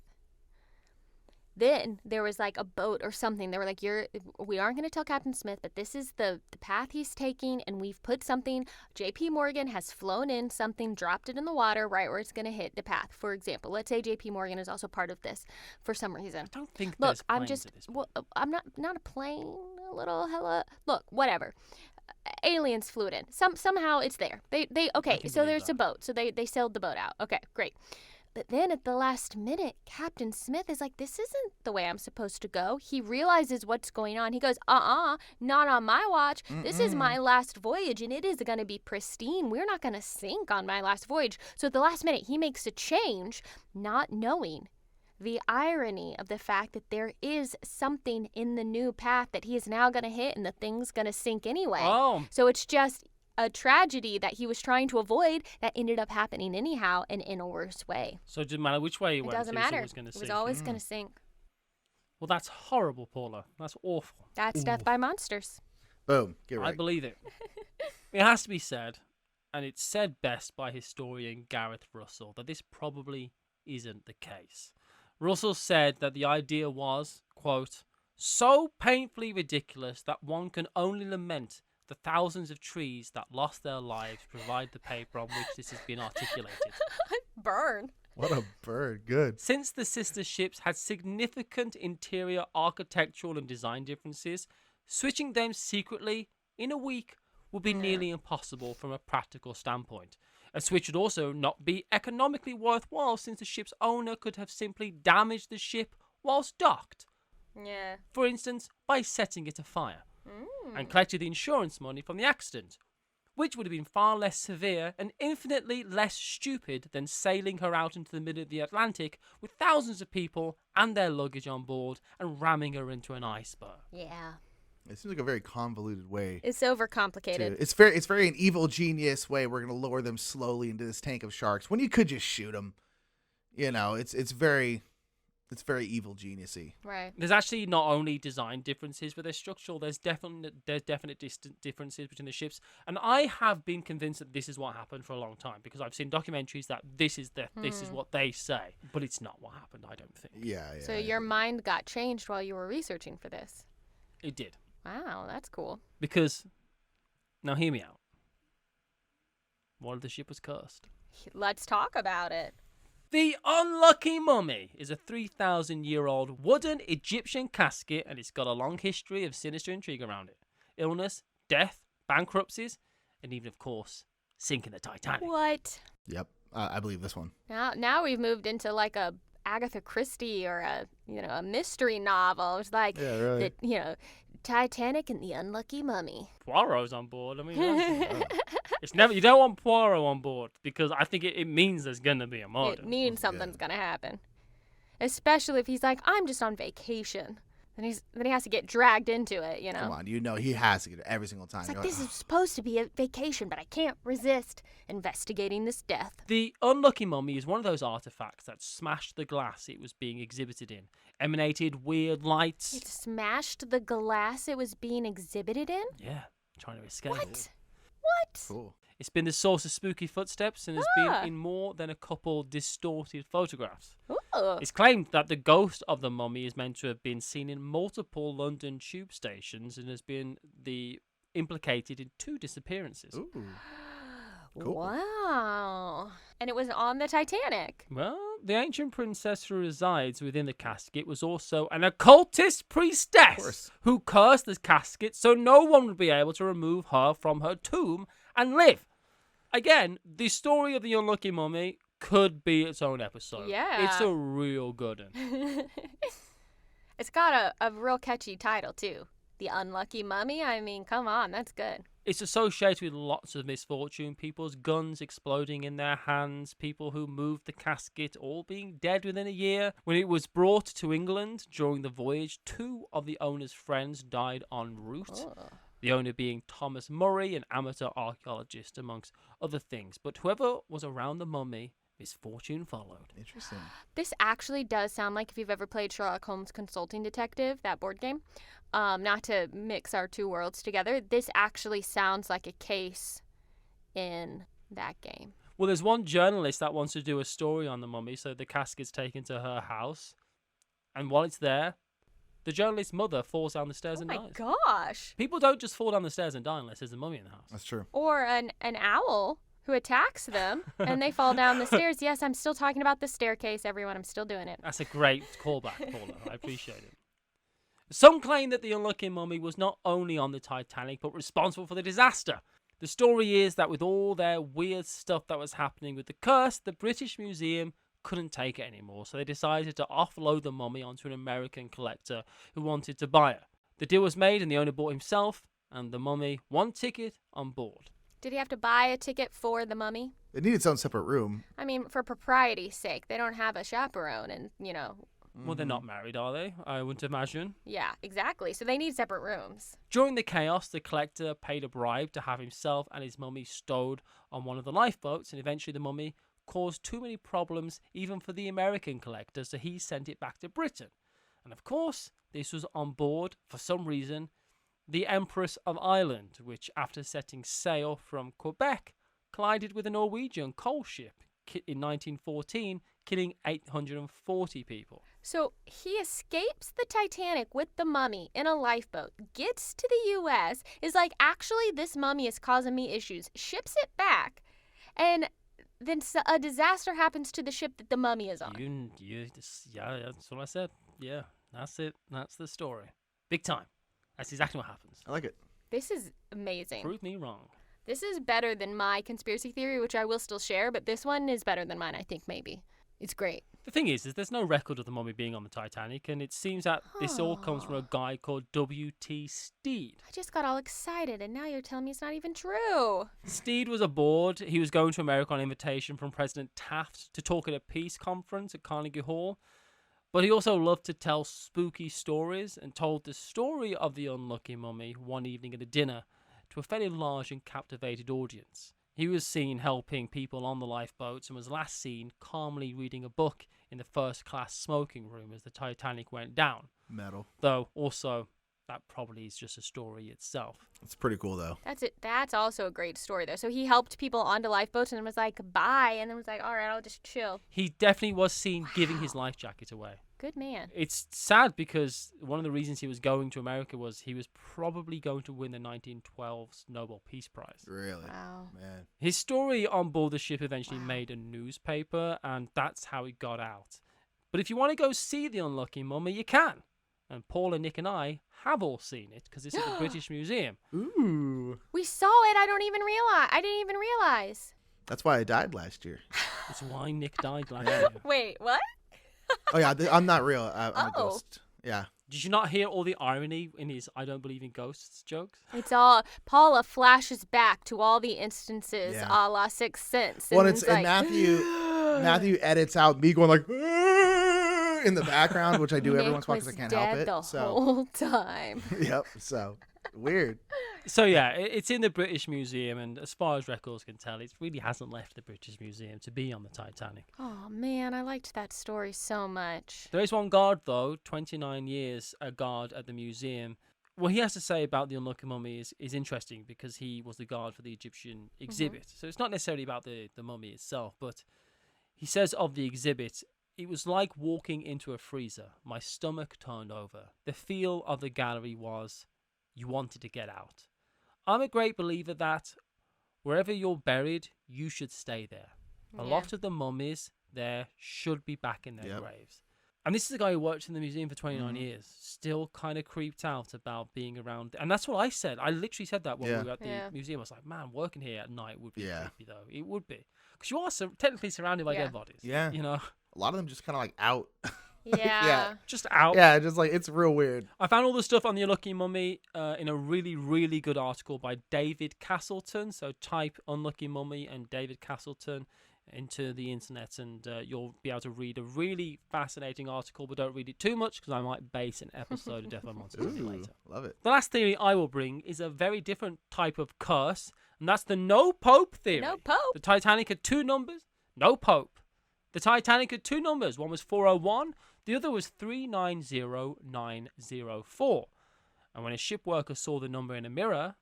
Then there was like a boat or something. They were like, we aren't going to tell Captain Smith, but this is the path he's taking, and we've put something. JP Morgan has flown in something, dropped it in the water right where it's going to hit the path. For example, let's say JP Morgan is also part of this for some reason. I don't think Look, there's I'm planes just, at this point. well, I'm not a plane, a little hella. Look, whatever. Aliens flew it in. Somehow it's there. They okay. So there's that. a boat. So they sailed the boat out. Okay, great. But then at the last minute, Captain Smith is like, this isn't the way I'm supposed to go. He realizes what's going on. He goes, not on my watch. This is my last voyage, and it is going to be pristine. We're not going to sink on my last voyage. So at the last minute, he makes a change, not knowing the irony of the fact that there is something in the new path that he is now going to hit, and the thing's going to sink anyway. Oh. So it's just a tragedy that he was trying to avoid that ended up happening anyhow and in a worse way. So it didn't matter which way he went. It doesn't It was matter. always gonna It sink. was always going to sink. Well, that's horrible, Paula. That's awful. That's death by monsters. Boom. Get right. I believe it. It has to be said, and it's said best by historian Gareth Russell, that this probably isn't the case. Russell said that the idea was, quote, so painfully ridiculous that one can only lament the thousands of trees that lost their lives to provide the paper on which this has been articulated. Burn. What a bird. Good. Since the sister ships had significant interior architectural and design differences, switching them secretly in a week would be nearly impossible from a practical standpoint. A switch would also not be economically worthwhile, since the ship's owner could have simply damaged the ship whilst docked. Yeah. For instance, by setting it afire, and collected the insurance money from the accident, which would have been far less severe and infinitely less stupid than sailing her out into the middle of the Atlantic with thousands of people and their luggage on board and ramming her into an iceberg. Yeah. It seems like a very convoluted way. It's overcomplicated. It's very an evil genius way. We're gonna lower them slowly into this tank of sharks when you could just shoot them. You know, it's very evil geniusy. Right. There's actually not only design differences, but there's structural. There's definite differences between the ships, and I have been convinced that this is what happened for a long time because I've seen documentaries that this is what they say, but it's not what happened. I don't think. Yeah. So your mind got changed while you were researching for this. It did. Wow, that's cool. Because, now hear me out. What if the ship was cursed? Let's talk about it. The Unlucky Mummy is a 3,000-year-old wooden Egyptian casket, and it's got a long history of sinister intrigue around it. Illness, death, bankruptcies, and even, of course, sinking the Titanic. What? Yep. I believe this one. Now we've moved into like a Agatha Christie or a mystery novel. It's like Yeah, really. Titanic and the unlucky mummy. Poirot's on board. I mean, it's never. You don't want Poirot on board because I think it means there's gonna be a murder. It means something's gonna happen. Especially if he's like, I'm just on vacation. Then he has to get dragged into it, you know? Come on, he has to get it every single time. It's like, You're this is supposed to be a vacation, but I can't resist investigating this death. The unlucky mummy is one of those artifacts that smashed the glass it was being exhibited in, emanated weird lights. It smashed the glass it was being exhibited in? Yeah, trying to escape. What? Cool. It's been the source of spooky footsteps and has been in more than a couple distorted photographs. Ooh. It's claimed that the ghost of the mummy is meant to have been seen in multiple London tube stations and has been implicated in 2 disappearances. Ooh. Cool. Wow. And it was on the Titanic. Well, the ancient princess who resides within the casket was also an occultist priestess who cursed the casket so no one would be able to remove her from her tomb and live. Again, the story of the unlucky mummy could be its own episode. Yeah. It's a real good one. It's got a real catchy title, too. The Unlucky Mummy? I mean, come on, that's good. It's associated with lots of misfortune, people's guns exploding in their hands, people who moved the casket all being dead within a year. When it was brought to England during the voyage, 2 of the owner's friends died en route. Oh. The owner being Thomas Murray, an amateur archaeologist, amongst other things. But whoever was around the mummy, misfortune followed. Interesting. This actually does sound like if you've ever played Sherlock Holmes Consulting Detective, that board game. Not to mix our 2 worlds together, this actually sounds like a case in that game. Well, there's one journalist that wants to do a story on the mummy, so the casket's taken to her house. And while it's there, the journalist's mother falls down the stairs and dies. Oh my gosh. People don't just fall down the stairs and die unless there's a mummy in the house. That's true. Or an owl who attacks them and they fall down the stairs. Yes, I'm still talking about the staircase, everyone. I'm still doing it. That's a great callback, Paula. I appreciate it. Some claim that the unlucky mummy was not only on the Titanic, but responsible for the disaster. The story is that with all their weird stuff that was happening with the curse, the British Museum couldn't take it anymore, so they decided to offload the mummy onto an American collector who wanted to buy it. The deal was made and the owner bought himself and the mummy 1 ticket on board. Did he have to buy a ticket for the mummy? It needed its own separate room. I mean, for propriety's sake. They don't have a chaperone and, you know. Well, they're not married, are they? I wouldn't imagine. Yeah, exactly. So they need separate rooms. During the chaos, the collector paid a bribe to have himself and his mummy stowed on one of the lifeboats, and eventually the mummy caused too many problems even for the American collector, so he sent it back to Britain. And of course, this was on board, for some reason, the Empress of Ireland, which after setting sail from Quebec, collided with a Norwegian coal ship in 1914, killing 840 people. So he escapes the Titanic with the mummy in a lifeboat, gets to the U.S., is like, actually, this mummy is causing me issues, ships it back, and then a disaster happens to the ship that the mummy is on. Yeah, that's what I said. Yeah, that's it. That's the story. Big time. That's exactly what happens. I like it. This is amazing. Prove me wrong. This is better than my conspiracy theory, which I will still share, but this one is better than mine, I think, maybe. It's great. The thing is there's no record of the mummy being on the Titanic, and it seems that this all comes from a guy called W.T. Steed. I just got all excited, and now you're telling me it's not even true. Steed was aboard. He was going to America on invitation from President Taft to talk at a peace conference at Carnegie Hall. But he also loved to tell spooky stories and told the story of the unlucky mummy one evening at a dinner to a fairly large and captivated audience. He was seen helping people on the lifeboats and was last seen calmly reading a book in the first-class smoking room as the Titanic went down. Metal. Though, also, that probably is just a story itself. It's pretty cool, though. That's it. That's also a great story, though. So he helped people onto lifeboats and was like, bye, and then was like, all right, I'll just chill. He definitely was seen giving his life jacket away. Good man. It's sad because one of the reasons he was going to America was he was probably going to win the 1912 Nobel Peace Prize. Really? Wow. Man. His story on board the ship eventually made a newspaper, and that's how it got out. But if you want to go see the unlucky mummy, you can. And Paul and Nick and I have all seen it because it's at the British Museum. Ooh. We saw it. I didn't even realize. That's why I died last year. It's why Nick died last year. Wait, what? Oh, yeah. I'm not real. I'm a Oh. ghost. Yeah. Did you not hear all the irony in his "I don't believe in ghosts" jokes? It's all Paula flashes back to all the instances Yeah. a la Sixth Sense. Well, and it's and like, Matthew edits out me going like in the background, which I do every Nick once in a while because I was can't dead help it. the So whole time. yep. So weird. So yeah, it's in the British Museum, and as far as records can tell, it really hasn't left the British Museum to be on the Titanic. Oh man, I liked that story so much. There is one guard though, 29 years a guard at the museum. What he has to say about the unlucky mummy is interesting because he was the guard for the Egyptian exhibit. So it's not necessarily about the mummy itself, but he says of the exhibit, it was like walking into a freezer. My stomach turned over. The feel of the gallery was you wanted to get out. I'm a great believer that wherever you're buried, you should stay there. A lot of the mummies there should be back in their graves. And this is a guy who worked in the museum for 29 years, still kind of creeped out about being around. And that's what I said. I literally said that when we were at the museum. I was like, man, working here at night would be creepy, though. It would be. Because you are technically surrounded by dead bodies. Yeah. You know? A lot of them just kind of like out. Yeah. Just out. Yeah, just like it's real weird. I found all the stuff on the Unlucky Mummy in a really, really good article by David Castleton. So type Unlucky Mummy and David Castleton into the internet and you'll be able to read a really fascinating article, but don't read it too much because I might base an episode of Death by Monsters on it later. Love it. The last theory I will bring is a very different type of curse, and that's the no pope theory. No pope. The Titanic had two numbers, no pope. The Titanic had two numbers. One was 401, the other was 390904. And when a ship worker saw the number in a mirror,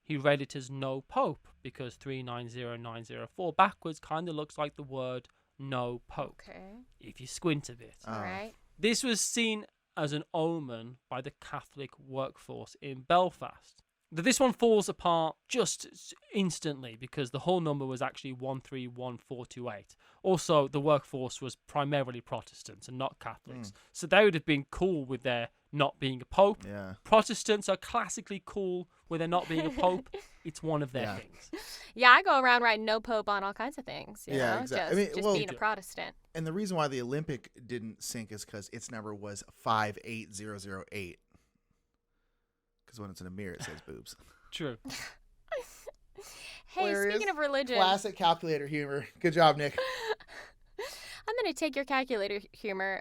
he read it as no pope because 390904 backwards kind of looks like the word no pope. Okay. If you squint a bit. All right. This was seen as an omen by the Catholic workforce in Belfast. This one falls apart just instantly because the whole number was actually 131428. Also, the workforce was primarily Protestants and not Catholics. So they would have been cool with their not being a pope. Yeah. Protestants are classically cool with there not being a pope. It's one of their things. Yeah, I go around writing no pope on all kinds of things. You know? Exactly. Just being a Protestant. And the reason why the Olympic didn't sink is because its number was 58008. Because when it's in a mirror, it says boobs. True. Hey, speaking of religion. Classic calculator humor. Good job, Nick. I'm going to take your calculator humor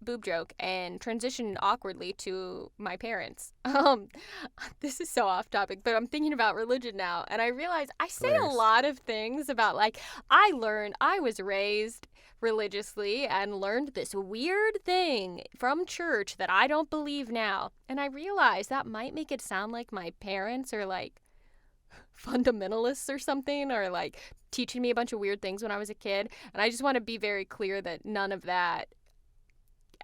boob joke and transition awkwardly to my parents. This is so off topic, but I'm thinking about religion now, and I realize I say a lot of things about, like, I was raised religiously and learned this weird thing from church that I don't believe now. And I realize that might make it sound like my parents are, like, fundamentalists or something, or like teaching me a bunch of weird things when I was a kid. And I just want to be very clear that none of that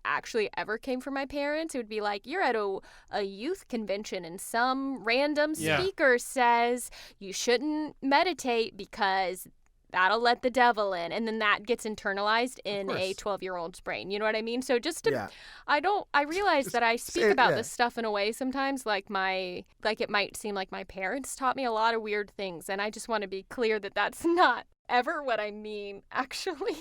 actually ever came from my parents. It would be like, you're at a youth convention and some random speaker says you shouldn't meditate because that'll let the devil in, and then that gets internalized in a 12-year-old's brain. You know what I mean? So just to, I realize that I speak about this stuff in a way sometimes like it might seem like my parents taught me a lot of weird things, and I just want to be clear that that's not ever what I mean, actually.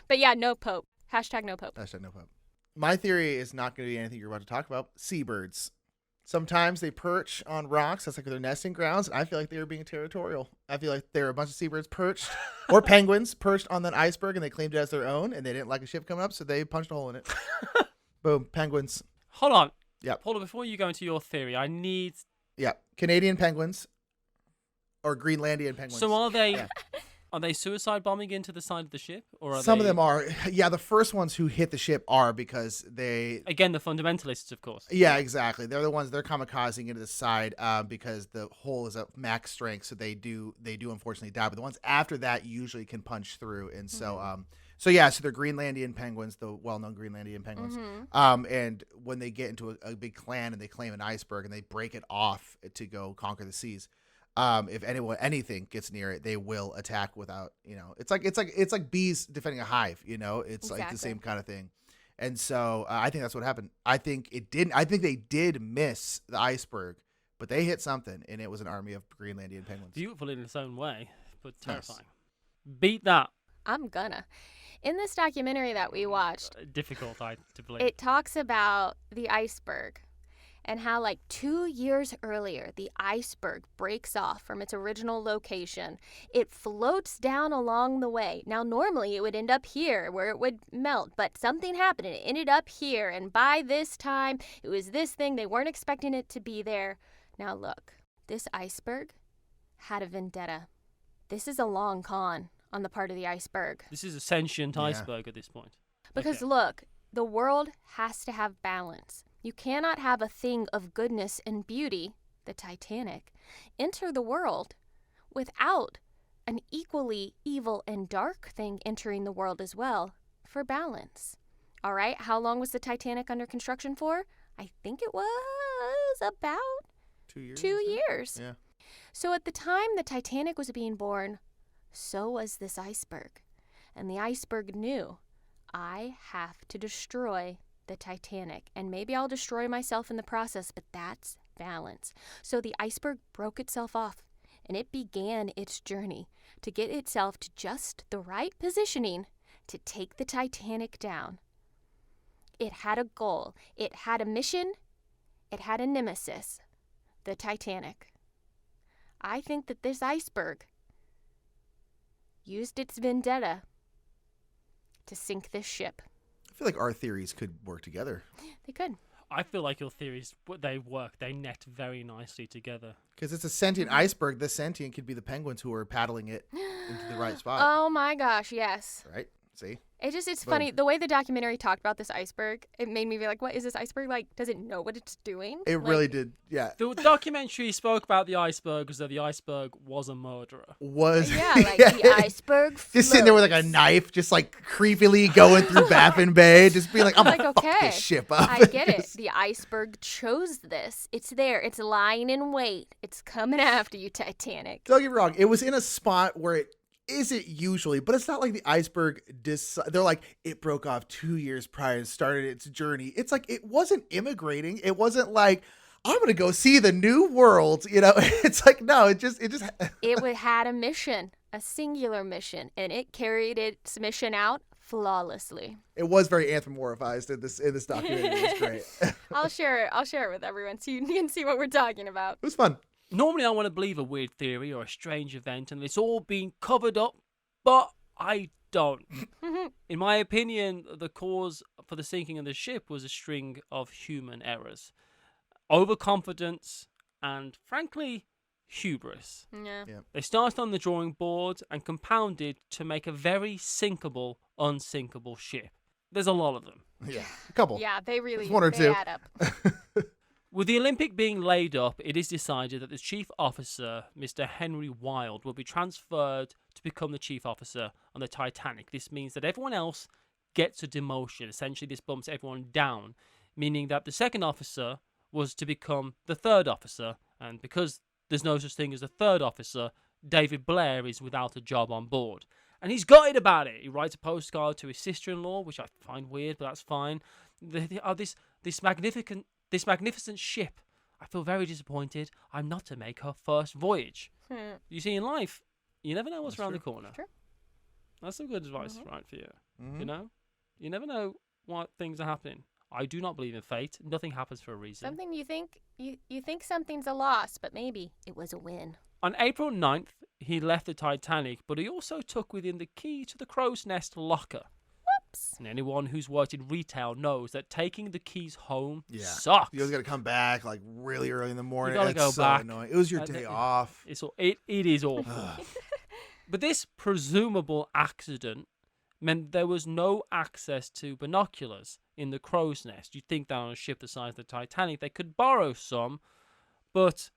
But yeah, no pope. Hashtag no pope. Hashtag no pope. My theory is not going to be anything you're about to talk about. Seabirds. Sometimes they perch on rocks. That's like their nesting grounds. And I feel like they were being territorial. I feel like there were a bunch of seabirds perched, or penguins perched on that iceberg, and they claimed it as their own, and they didn't like a ship coming up, so they punched a hole in it. Boom, penguins. Hold on. Yep. Hold on. Before you go into your theory, I need... Yep. Canadian penguins or Greenlandian penguins. So are they... Yeah. Are they suicide bombing into the side of the ship? Or are Some of them are. Yeah, the first ones who hit the ship are because they... Again, the fundamentalists, of course. Yeah, exactly. They're the ones, they're kamikazing into the side because the hole is at max strength, so they do unfortunately die. But the ones after that usually can punch through. And so, so they're Greenlandian penguins, the well-known Greenlandian penguins. And when they get into a big clan and they claim an iceberg and they break it off to go conquer the seas, if anything gets near it, they will attack without, it's like bees defending a hive, it's like the same kind of thing. And so I think that's what happened. I think they did miss the iceberg, but they hit something, and it was an army of Greenlandian penguins. Beautiful in its own way, but terrifying. Nice. Beat that. I'm gonna. In this documentary that we watched, Difficult, to believe. it talks about the iceberg and how, like, 2 years earlier, the iceberg breaks off from its original location. It floats down along the way. Now, normally it would end up here where it would melt, but something happened and it ended up here. And by this time, it was this thing. They weren't expecting it to be there. Now, look, this iceberg had a vendetta. This is a long con on the part of the iceberg. This is a sentient iceberg at this point. Because look, the world has to have balance. You cannot have a thing of goodness and beauty, the Titanic, enter the world without an equally evil and dark thing entering the world as well for balance. All right, how long was the Titanic under construction for? I think it was about 2 years. 2 years. Yeah. So at the time the Titanic was being born, so was this iceberg. And the iceberg knew, I have to destroy the Titanic. And maybe I'll destroy myself in the process, but that's balance. So the iceberg broke itself off, and it began its journey to get itself to just the right positioning to take the Titanic down. It had a goal. It had a mission. It had a nemesis, the Titanic. I think that this iceberg used its vendetta to sink this ship. I feel like our theories could work together. They could. I feel like your theories, they work. They net very nicely together. Because it's a sentient iceberg. The sentient could be the penguins who are paddling it into the right spot. Oh my gosh, yes. Right? See? It's Boom. funny. The way the documentary talked about this iceberg, it made me be like, what is this iceberg? Like, does it know what it's doing? It Like, really did. Yeah. The documentary spoke about the iceberg as though the iceberg was a murderer. Was Yeah, like the iceberg just sitting there with like a knife, just like creepily going through Baffin Bay, just being like, I'm like, gonna fuck okay, this ship up. I get it. The iceberg chose this. It's there. It's lying in wait. It's coming after you, Titanic. Don't get me wrong. It was in a spot where it isn't usually, but it's not like the iceberg. They're like, it broke off 2 years prior and started its journey. It's like, it wasn't immigrating. It wasn't like, I'm going to go see the new world. You know, it's like, no, it Had a mission, a singular mission, and it carried its mission out flawlessly. It was very anthropomorphized in this documentary. It was great. I'll share it with everyone so you can see what we're talking about. It was fun. Normally, I want to believe a weird theory or a strange event, and it's all been covered up, but I don't. In my opinion, the cause for the sinking of the ship was a string of human errors, overconfidence, and, frankly, hubris. Yeah. They started on the drawing board and compounded to make a very sinkable, unsinkable ship. There's a lot of them. Yeah, a couple. Yeah, they There's one or they two. add up. With the Olympic being laid up, it is decided that the chief officer, Mr. Henry Wilde, will be transferred to become the chief officer on the Titanic. This means that everyone else gets a demotion. Essentially, this bumps everyone down, meaning that the second officer was to become the third officer. And because there's no such thing as a third officer, David Blair is without a job on board. And he's gutted about it. He writes a postcard to his sister-in-law, which I find weird, but that's fine. This magnificent ship. I feel very disappointed. I'm not to make her first voyage. You see, in life, you never know what's around the corner. True. That's some good advice, right, for you. Mhm. You know? You never know what things are happening. I do not believe in fate. Nothing happens for a reason. Something you think something's a loss, but maybe it was a win. On April 9th, he left the Titanic, but he also took with him the key to the crow's nest locker. Whoops. And anyone who's worked in retail knows that taking the keys home You sucks. always got to come back like really early in the morning. gotta It's go so back. annoying. It was your day off. It is awful. But this presumable accident meant there was no access to binoculars in the crow's nest. You'd think that on a ship the size of the Titanic, they could borrow some, but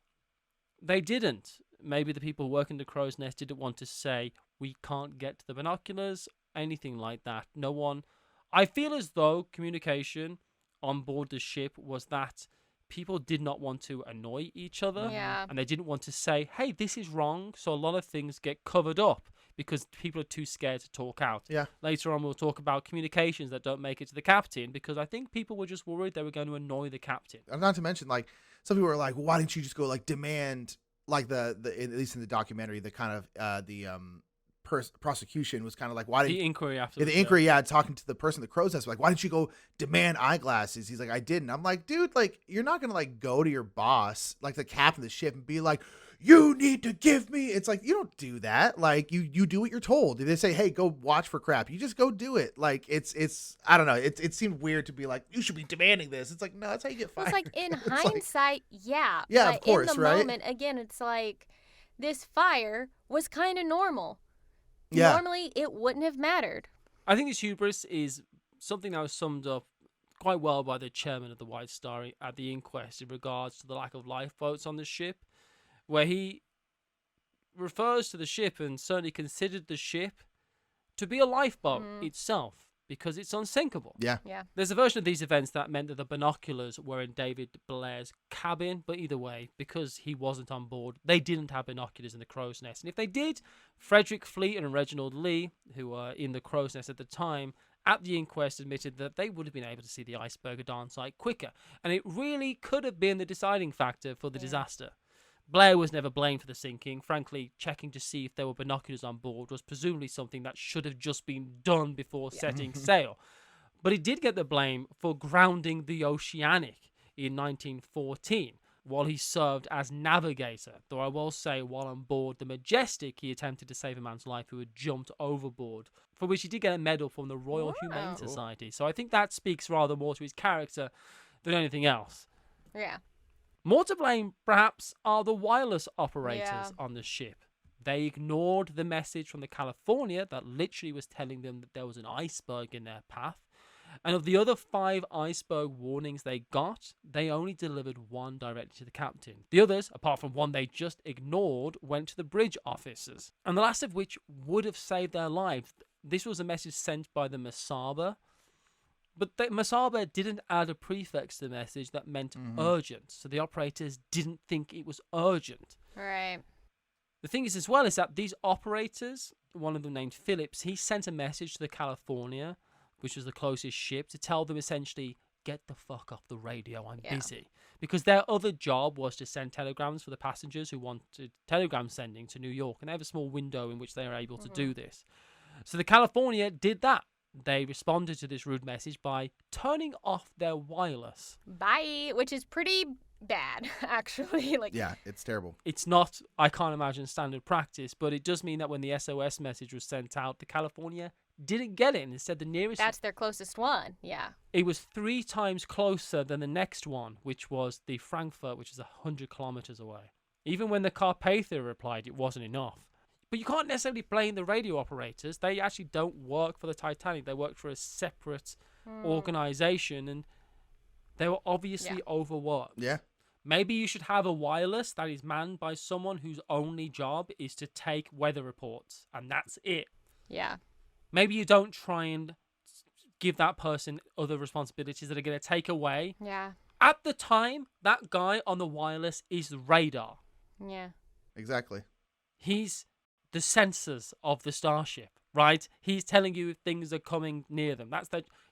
they didn't. Maybe the people working the crow's nest didn't want to say, we can't get to the binoculars, anything like that. No one. I feel as though communication on board the ship was that people did not want to annoy each other. Yeah. And they didn't want to say, hey, this is wrong. So a lot of things get covered up because people are too scared to talk out. Yeah. Later on, we'll talk about communications that don't make it to the captain because I think people were just worried they were going to annoy the captain. And not to mention, like, some people were like, why didn't you just go like demand, like the at least in the documentary, the kind of the prosecution was kind of like, why did The inquiry after the inquiry, talking to the person at the crow's nest, like, why didn't you go demand eyeglasses? He's like, I didn't. I'm like, dude, like, you're not gonna like go to your boss, like the captain of the ship, and be like, you need to give me. It's like, you don't do that. Like, you do what you're told. They say, hey, go watch for crap. You just go do it. Like, it's I don't know. It seemed weird to be like, you should be demanding this. It's like, no, that's how you get fired. It's like in It's hindsight, yeah, but of course, in the right? moment, again, it's like this fire was kind of normal. Yeah. Normally, it wouldn't have mattered. I think this hubris is something that was summed up quite well by the chairman of the White Star at the inquest in regards to the lack of lifeboats on the ship, where he refers to the ship and certainly considered the ship to be a lifeboat itself because it's unsinkable. Yeah. Yeah. There's a version of these events that meant that the binoculars were in David Blair's cabin, but either way, because he wasn't on board, they didn't have binoculars in the crow's nest. And if they did, Frederick Fleet and Reginald Lee, who were in the crow's nest at the time, at the inquest admitted that they would have been able to see the iceberg at dawn sight quicker. And it really could have been the deciding factor for the disaster. Blair was never blamed for the sinking. Frankly, checking to see if there were binoculars on board was presumably something that should have just been done before setting sail. But he did get the blame for grounding the Oceanic in 1914 while he served as navigator. Though I will say, while on board the Majestic, he attempted to save a man's life who had jumped overboard, for which he did get a medal from the Royal Humane Society. So I think that speaks rather more to his character than anything else. Yeah. More to blame, perhaps, are the wireless operators on the ship. They ignored the message from the California that literally was telling them that there was an iceberg in their path. And of the other 5 iceberg warnings they got, they only delivered one directly to the captain. The others, apart from one they just ignored, went to the bridge officers. And the last of which would have saved their lives. This was a message sent by the Masaba. But the Masaba didn't add a prefix to the message that meant urgent. So the operators didn't think it was urgent. Right. The thing is as well is that these operators, one of them named Phillips, he sent a message to the California, which was the closest ship, to tell them essentially, get the fuck off the radio, I'm busy. Because their other job was to send telegrams for the passengers who wanted telegram sending to New York. And they have a small window in which they are able to do this. So the California did that. They responded to this rude message by turning off their wireless. Bye, which is pretty bad, actually. Yeah, it's terrible. It's not, I can't imagine, standard practice, but it does mean that when the SOS message was sent out, the California didn't get it, and instead the nearest... That's their closest one, yeah. It was 3 times closer than the next one, which was the Frankfurt, which is 100 kilometers away. Even when the Carpathia replied, it wasn't enough. But you can't necessarily blame the radio operators. They actually don't work for the Titanic. They work for a separate organization, and they were obviously overworked. Yeah. Maybe you should have a wireless that is manned by someone whose only job is to take weather reports, and that's it. Yeah. Maybe you don't try and give that person other responsibilities that are going to take away. Yeah. At the time, that guy on the wireless is the radar. Yeah. Exactly. He's the sensors of the starship, right? He's telling you if things are coming near them.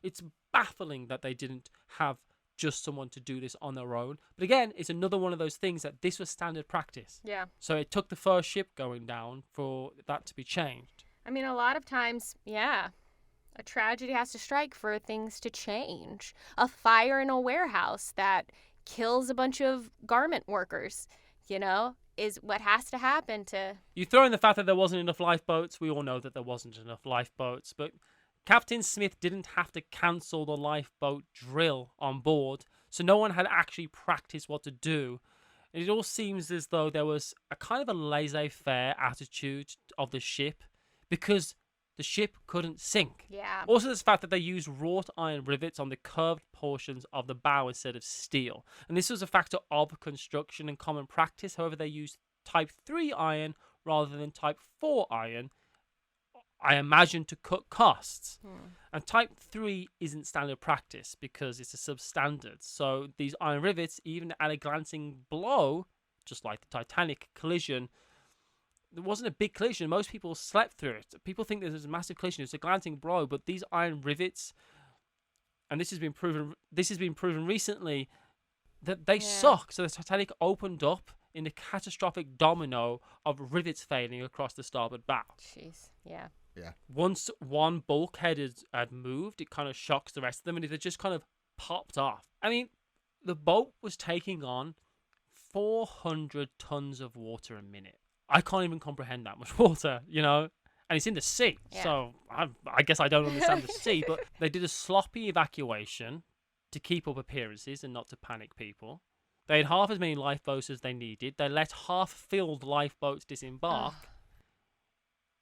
It's baffling that they didn't have just someone to do this on their own. But again, it's another one of those things that this was standard practice. Yeah. So it took the first ship going down for that to be changed. I mean, a lot of times, a tragedy has to strike for things to change. A fire in a warehouse that kills a bunch of garment workers, is what has to happen to... You throw in the fact that there wasn't enough lifeboats. We all know that there wasn't enough lifeboats, but Captain Smith didn't have to cancel the lifeboat drill on board, so no one had actually practiced what to do. And it all seems as though there was a kind of a laissez-faire attitude of the ship, because the ship couldn't sink. Yeah. Also, there's the fact that they used wrought iron rivets on the curved portions of the bow instead of steel. And this was a factor of construction and common practice. However, they used type 3 iron rather than type 4 iron, I imagine, to cut costs. And type 3 isn't standard practice because it's a substandard. So these iron rivets, even at a glancing blow, just like the Titanic collision, there wasn't a big collision. Most people slept through it. People think there's a massive collision. It's a glancing blow, but these iron rivets, and this has been proven recently, that they suck. So the Titanic opened up in the catastrophic domino of rivets failing across the starboard bow. Jeez. Yeah. Once one bulkhead had moved, it kind of shocks the rest of them, and it had just kind of popped off. I mean, the boat was taking on 400 tons of water a minute. I can't even comprehend that much water, you know? And it's in the sea, so I guess I don't understand the sea, but they did a sloppy evacuation to keep up appearances and not to panic people. They had half as many lifeboats as they needed. They let half-filled lifeboats disembark.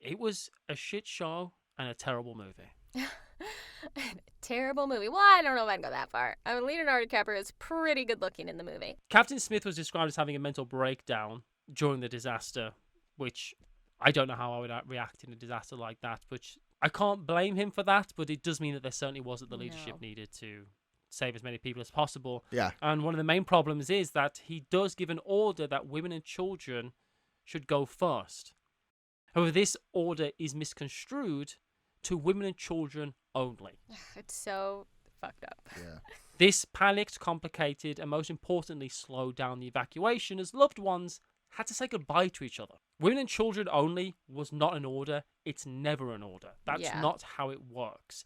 It was a shit show and a terrible movie. Terrible movie. Well, I don't know if I'd go that far. I mean, Leonardo DiCaprio is pretty good looking in the movie. Captain Smith was described as having a mental breakdown during the disaster, which I don't know how I would react in a disaster like that, but I can't blame him for that, but it does mean that there certainly wasn't the leadership needed to save as many people as possible. Yeah. And one of the main problems is that he does give an order that women and children should go first. However, this order is misconstrued to women and children only. It's so fucked up. Yeah. This panicked, complicated, and most importantly, slowed down the evacuation as loved ones had to say goodbye to each other. Women and children only was not an order. It's never an order. That's not how it works.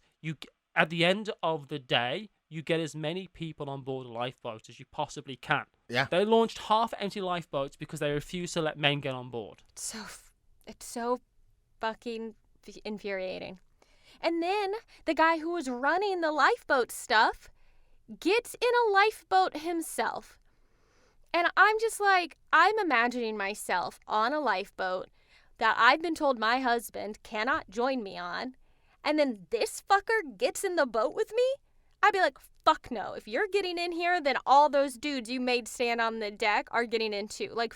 At the end of the day, you get as many people on board a lifeboat as you possibly can. Yeah. They launched half-empty lifeboats because they refused to let men get on board. It's so fucking infuriating. And then the guy who was running the lifeboat stuff gets in a lifeboat himself. And I'm just like, I'm imagining myself on a lifeboat that I've been told my husband cannot join me on. And then this fucker gets in the boat with me? I'd be like, fuck no. If you're getting in here, then all those dudes you made stand on the deck are getting in too. Like,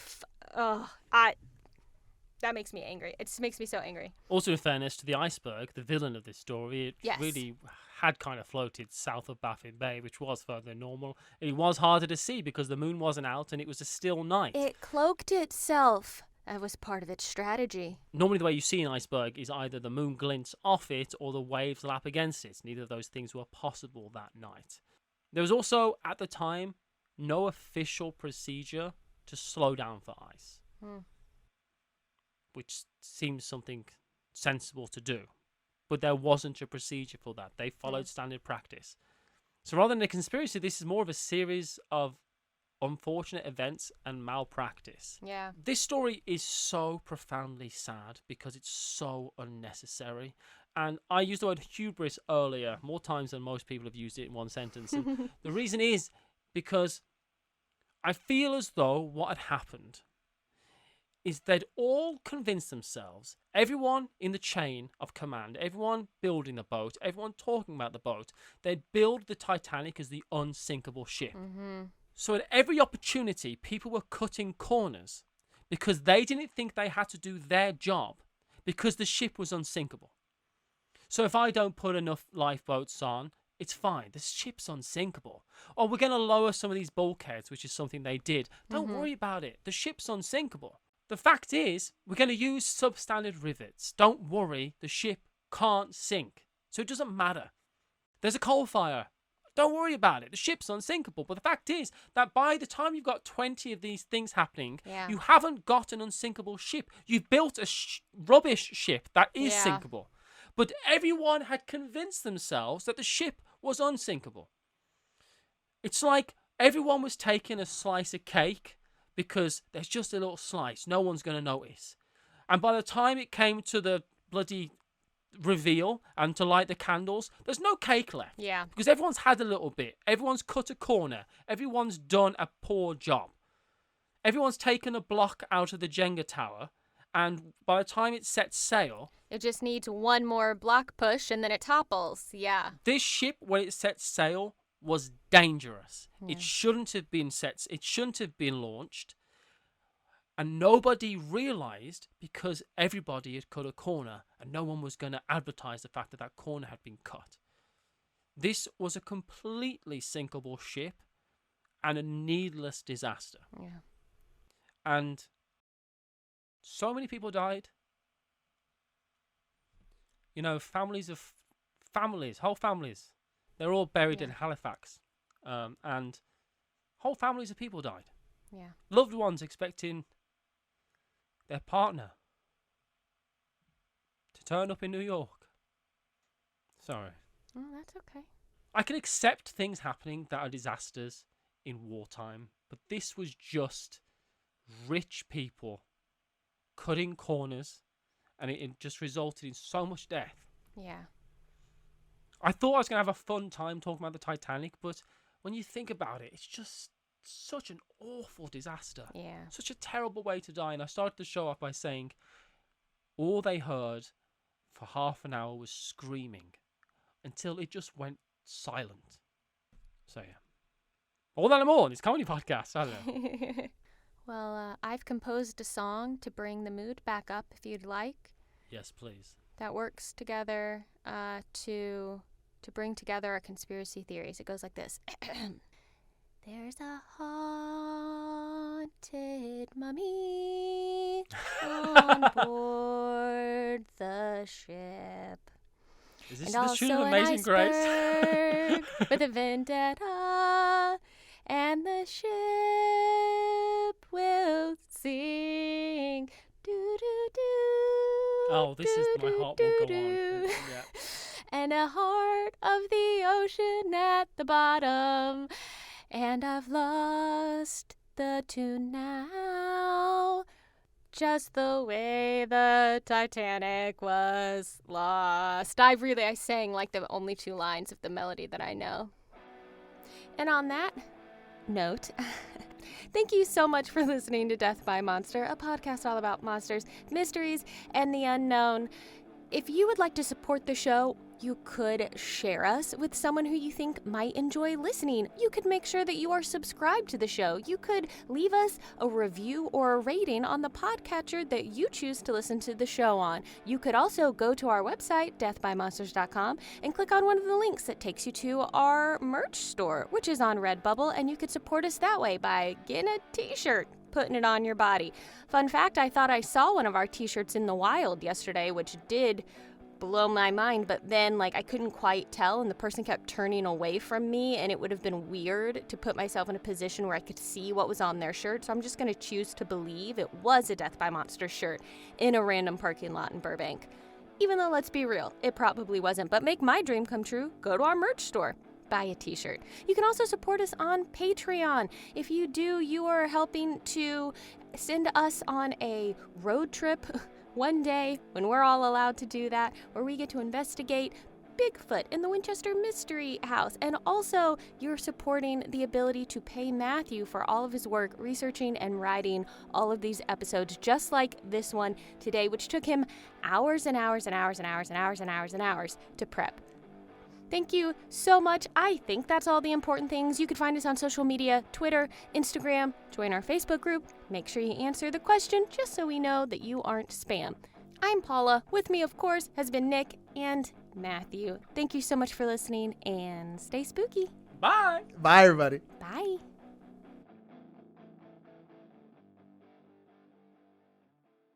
that makes me angry. It just makes me so angry. Also, in fairness to the iceberg, the villain of this story, it really had kind of floated south of Baffin Bay, which was further than normal. It was harder to see because the moon wasn't out and it was a still night. It cloaked itself. That was part of its strategy. Normally the way you see an iceberg is either the moon glints off it or the waves lap against it. Neither of those things were possible that night. There was also, at the time, no official procedure to slow down for ice. Which seems something sensible to do. But there wasn't a procedure for that. They followed standard practice. So rather than a conspiracy, this is more of a series of unfortunate events and malpractice. Yeah. This story is so profoundly sad because it's so unnecessary. And I used the word hubris earlier, more times than most people have used it in one sentence. And the reason is because I feel as though what had happened is they'd all convinced themselves, everyone in the chain of command, everyone building the boat, everyone talking about the boat, they'd build the Titanic as the unsinkable ship. So at every opportunity, people were cutting corners because they didn't think they had to do their job because the ship was unsinkable. So if I don't put enough lifeboats on, it's fine. The ship's unsinkable. Or we're going to lower some of these bulkheads, which is something they did. Don't worry about it. The ship's unsinkable. The fact is, we're going to use substandard rivets. Don't worry, the ship can't sink. So it doesn't matter. There's a coal fire. Don't worry about it. The ship's unsinkable. But the fact is that by the time you've got 20 of these things happening, you haven't got an unsinkable ship. You've built a rubbish ship that is sinkable. But everyone had convinced themselves that the ship was unsinkable. It's like everyone was taking a slice of cake because there's just a little slice. No one's going to notice. And by the time it came to the bloody reveal and to light the candles, there's no cake left. Yeah. Because everyone's had a little bit. Everyone's cut a corner. Everyone's done a poor job. Everyone's taken a block out of the Jenga tower. And by the time it sets sail... It just needs one more block push and then it topples. Yeah. This ship, when it sets sail, was dangerous. It shouldn't have been set. It shouldn't have been launched. And nobody realized because everybody had cut a corner and no one was going to advertise the fact that that corner had been cut. This was a completely sinkable ship and a needless disaster. Yeah. And so many people died. You know, whole families. They're all buried in Halifax. And whole families of people died. Yeah. Loved ones expecting their partner to turn up in New York. Sorry. Oh, that's okay. I can accept things happening that are disasters in wartime, but this was just rich people cutting corners, and it just resulted in so much death. Yeah. I thought I was going to have a fun time talking about the Titanic, but when you think about it, it's just such an awful disaster. Yeah. Such a terrible way to die. And I started the show off by saying all they heard for half an hour was screaming until it just went silent. So, yeah. All that and more on this comedy podcast. I don't know. Well, I've composed a song to bring the mood back up if you'd like. Yes, please. That works together to bring together our conspiracy theories. It goes like this. There's a haunted mummy on board the ship. Is this And the tune of also an Amazing Grace? iceberg with a vendetta, and the ship will sing. Do do do. Oh, this is my heart won't go on. Yeah. And a heart of the ocean at the bottom. And I've lost the tune now, just the way the Titanic was lost. I sang like the only 2 lines of the melody that I know. And on that note, thank you so much for listening to Death by Monster, a podcast all about monsters, mysteries, and the unknown. If you would like to support the show, you could share us with someone who you think might enjoy listening. You could make sure that you are subscribed to the show. You could leave us a review or a rating on the podcatcher that you choose to listen to the show on. You could also go to our website, deathbymonsters.com, and click on one of the links that takes you to our merch store, which is on Redbubble, and you could support us that way by getting a t-shirt, putting it on your body. Fun fact, I thought I saw one of our t-shirts in the wild yesterday, which did blow my mind, but then I couldn't quite tell, and the person kept turning away from me, and it would have been weird to put myself in a position where I could see what was on their shirt. So I'm just going to choose to believe it was a Death by Monster shirt in a random parking lot in Burbank. Even though, let's be real, it probably wasn't. But make my dream come true, go to our merch store, buy a t-shirt. You can also support us on Patreon. If you do, you are helping to send us on a road trip one day when we're all allowed to do that, where we get to investigate Bigfoot in the Winchester Mystery House. And also, you're supporting the ability to pay Matthew for all of his work researching and writing all of these episodes, just like this one today, which took him hours and hours and hours and hours and hours and hours and hours to prep. Thank you so much. I think that's all the important things. You can find us on social media, Twitter, Instagram, join our Facebook group. Make sure you answer the question just so we know that you aren't spam. I'm Paula. With me, of course, has been Nick and Matthew. Thank you so much for listening, and stay spooky. Bye. Bye, everybody. Bye.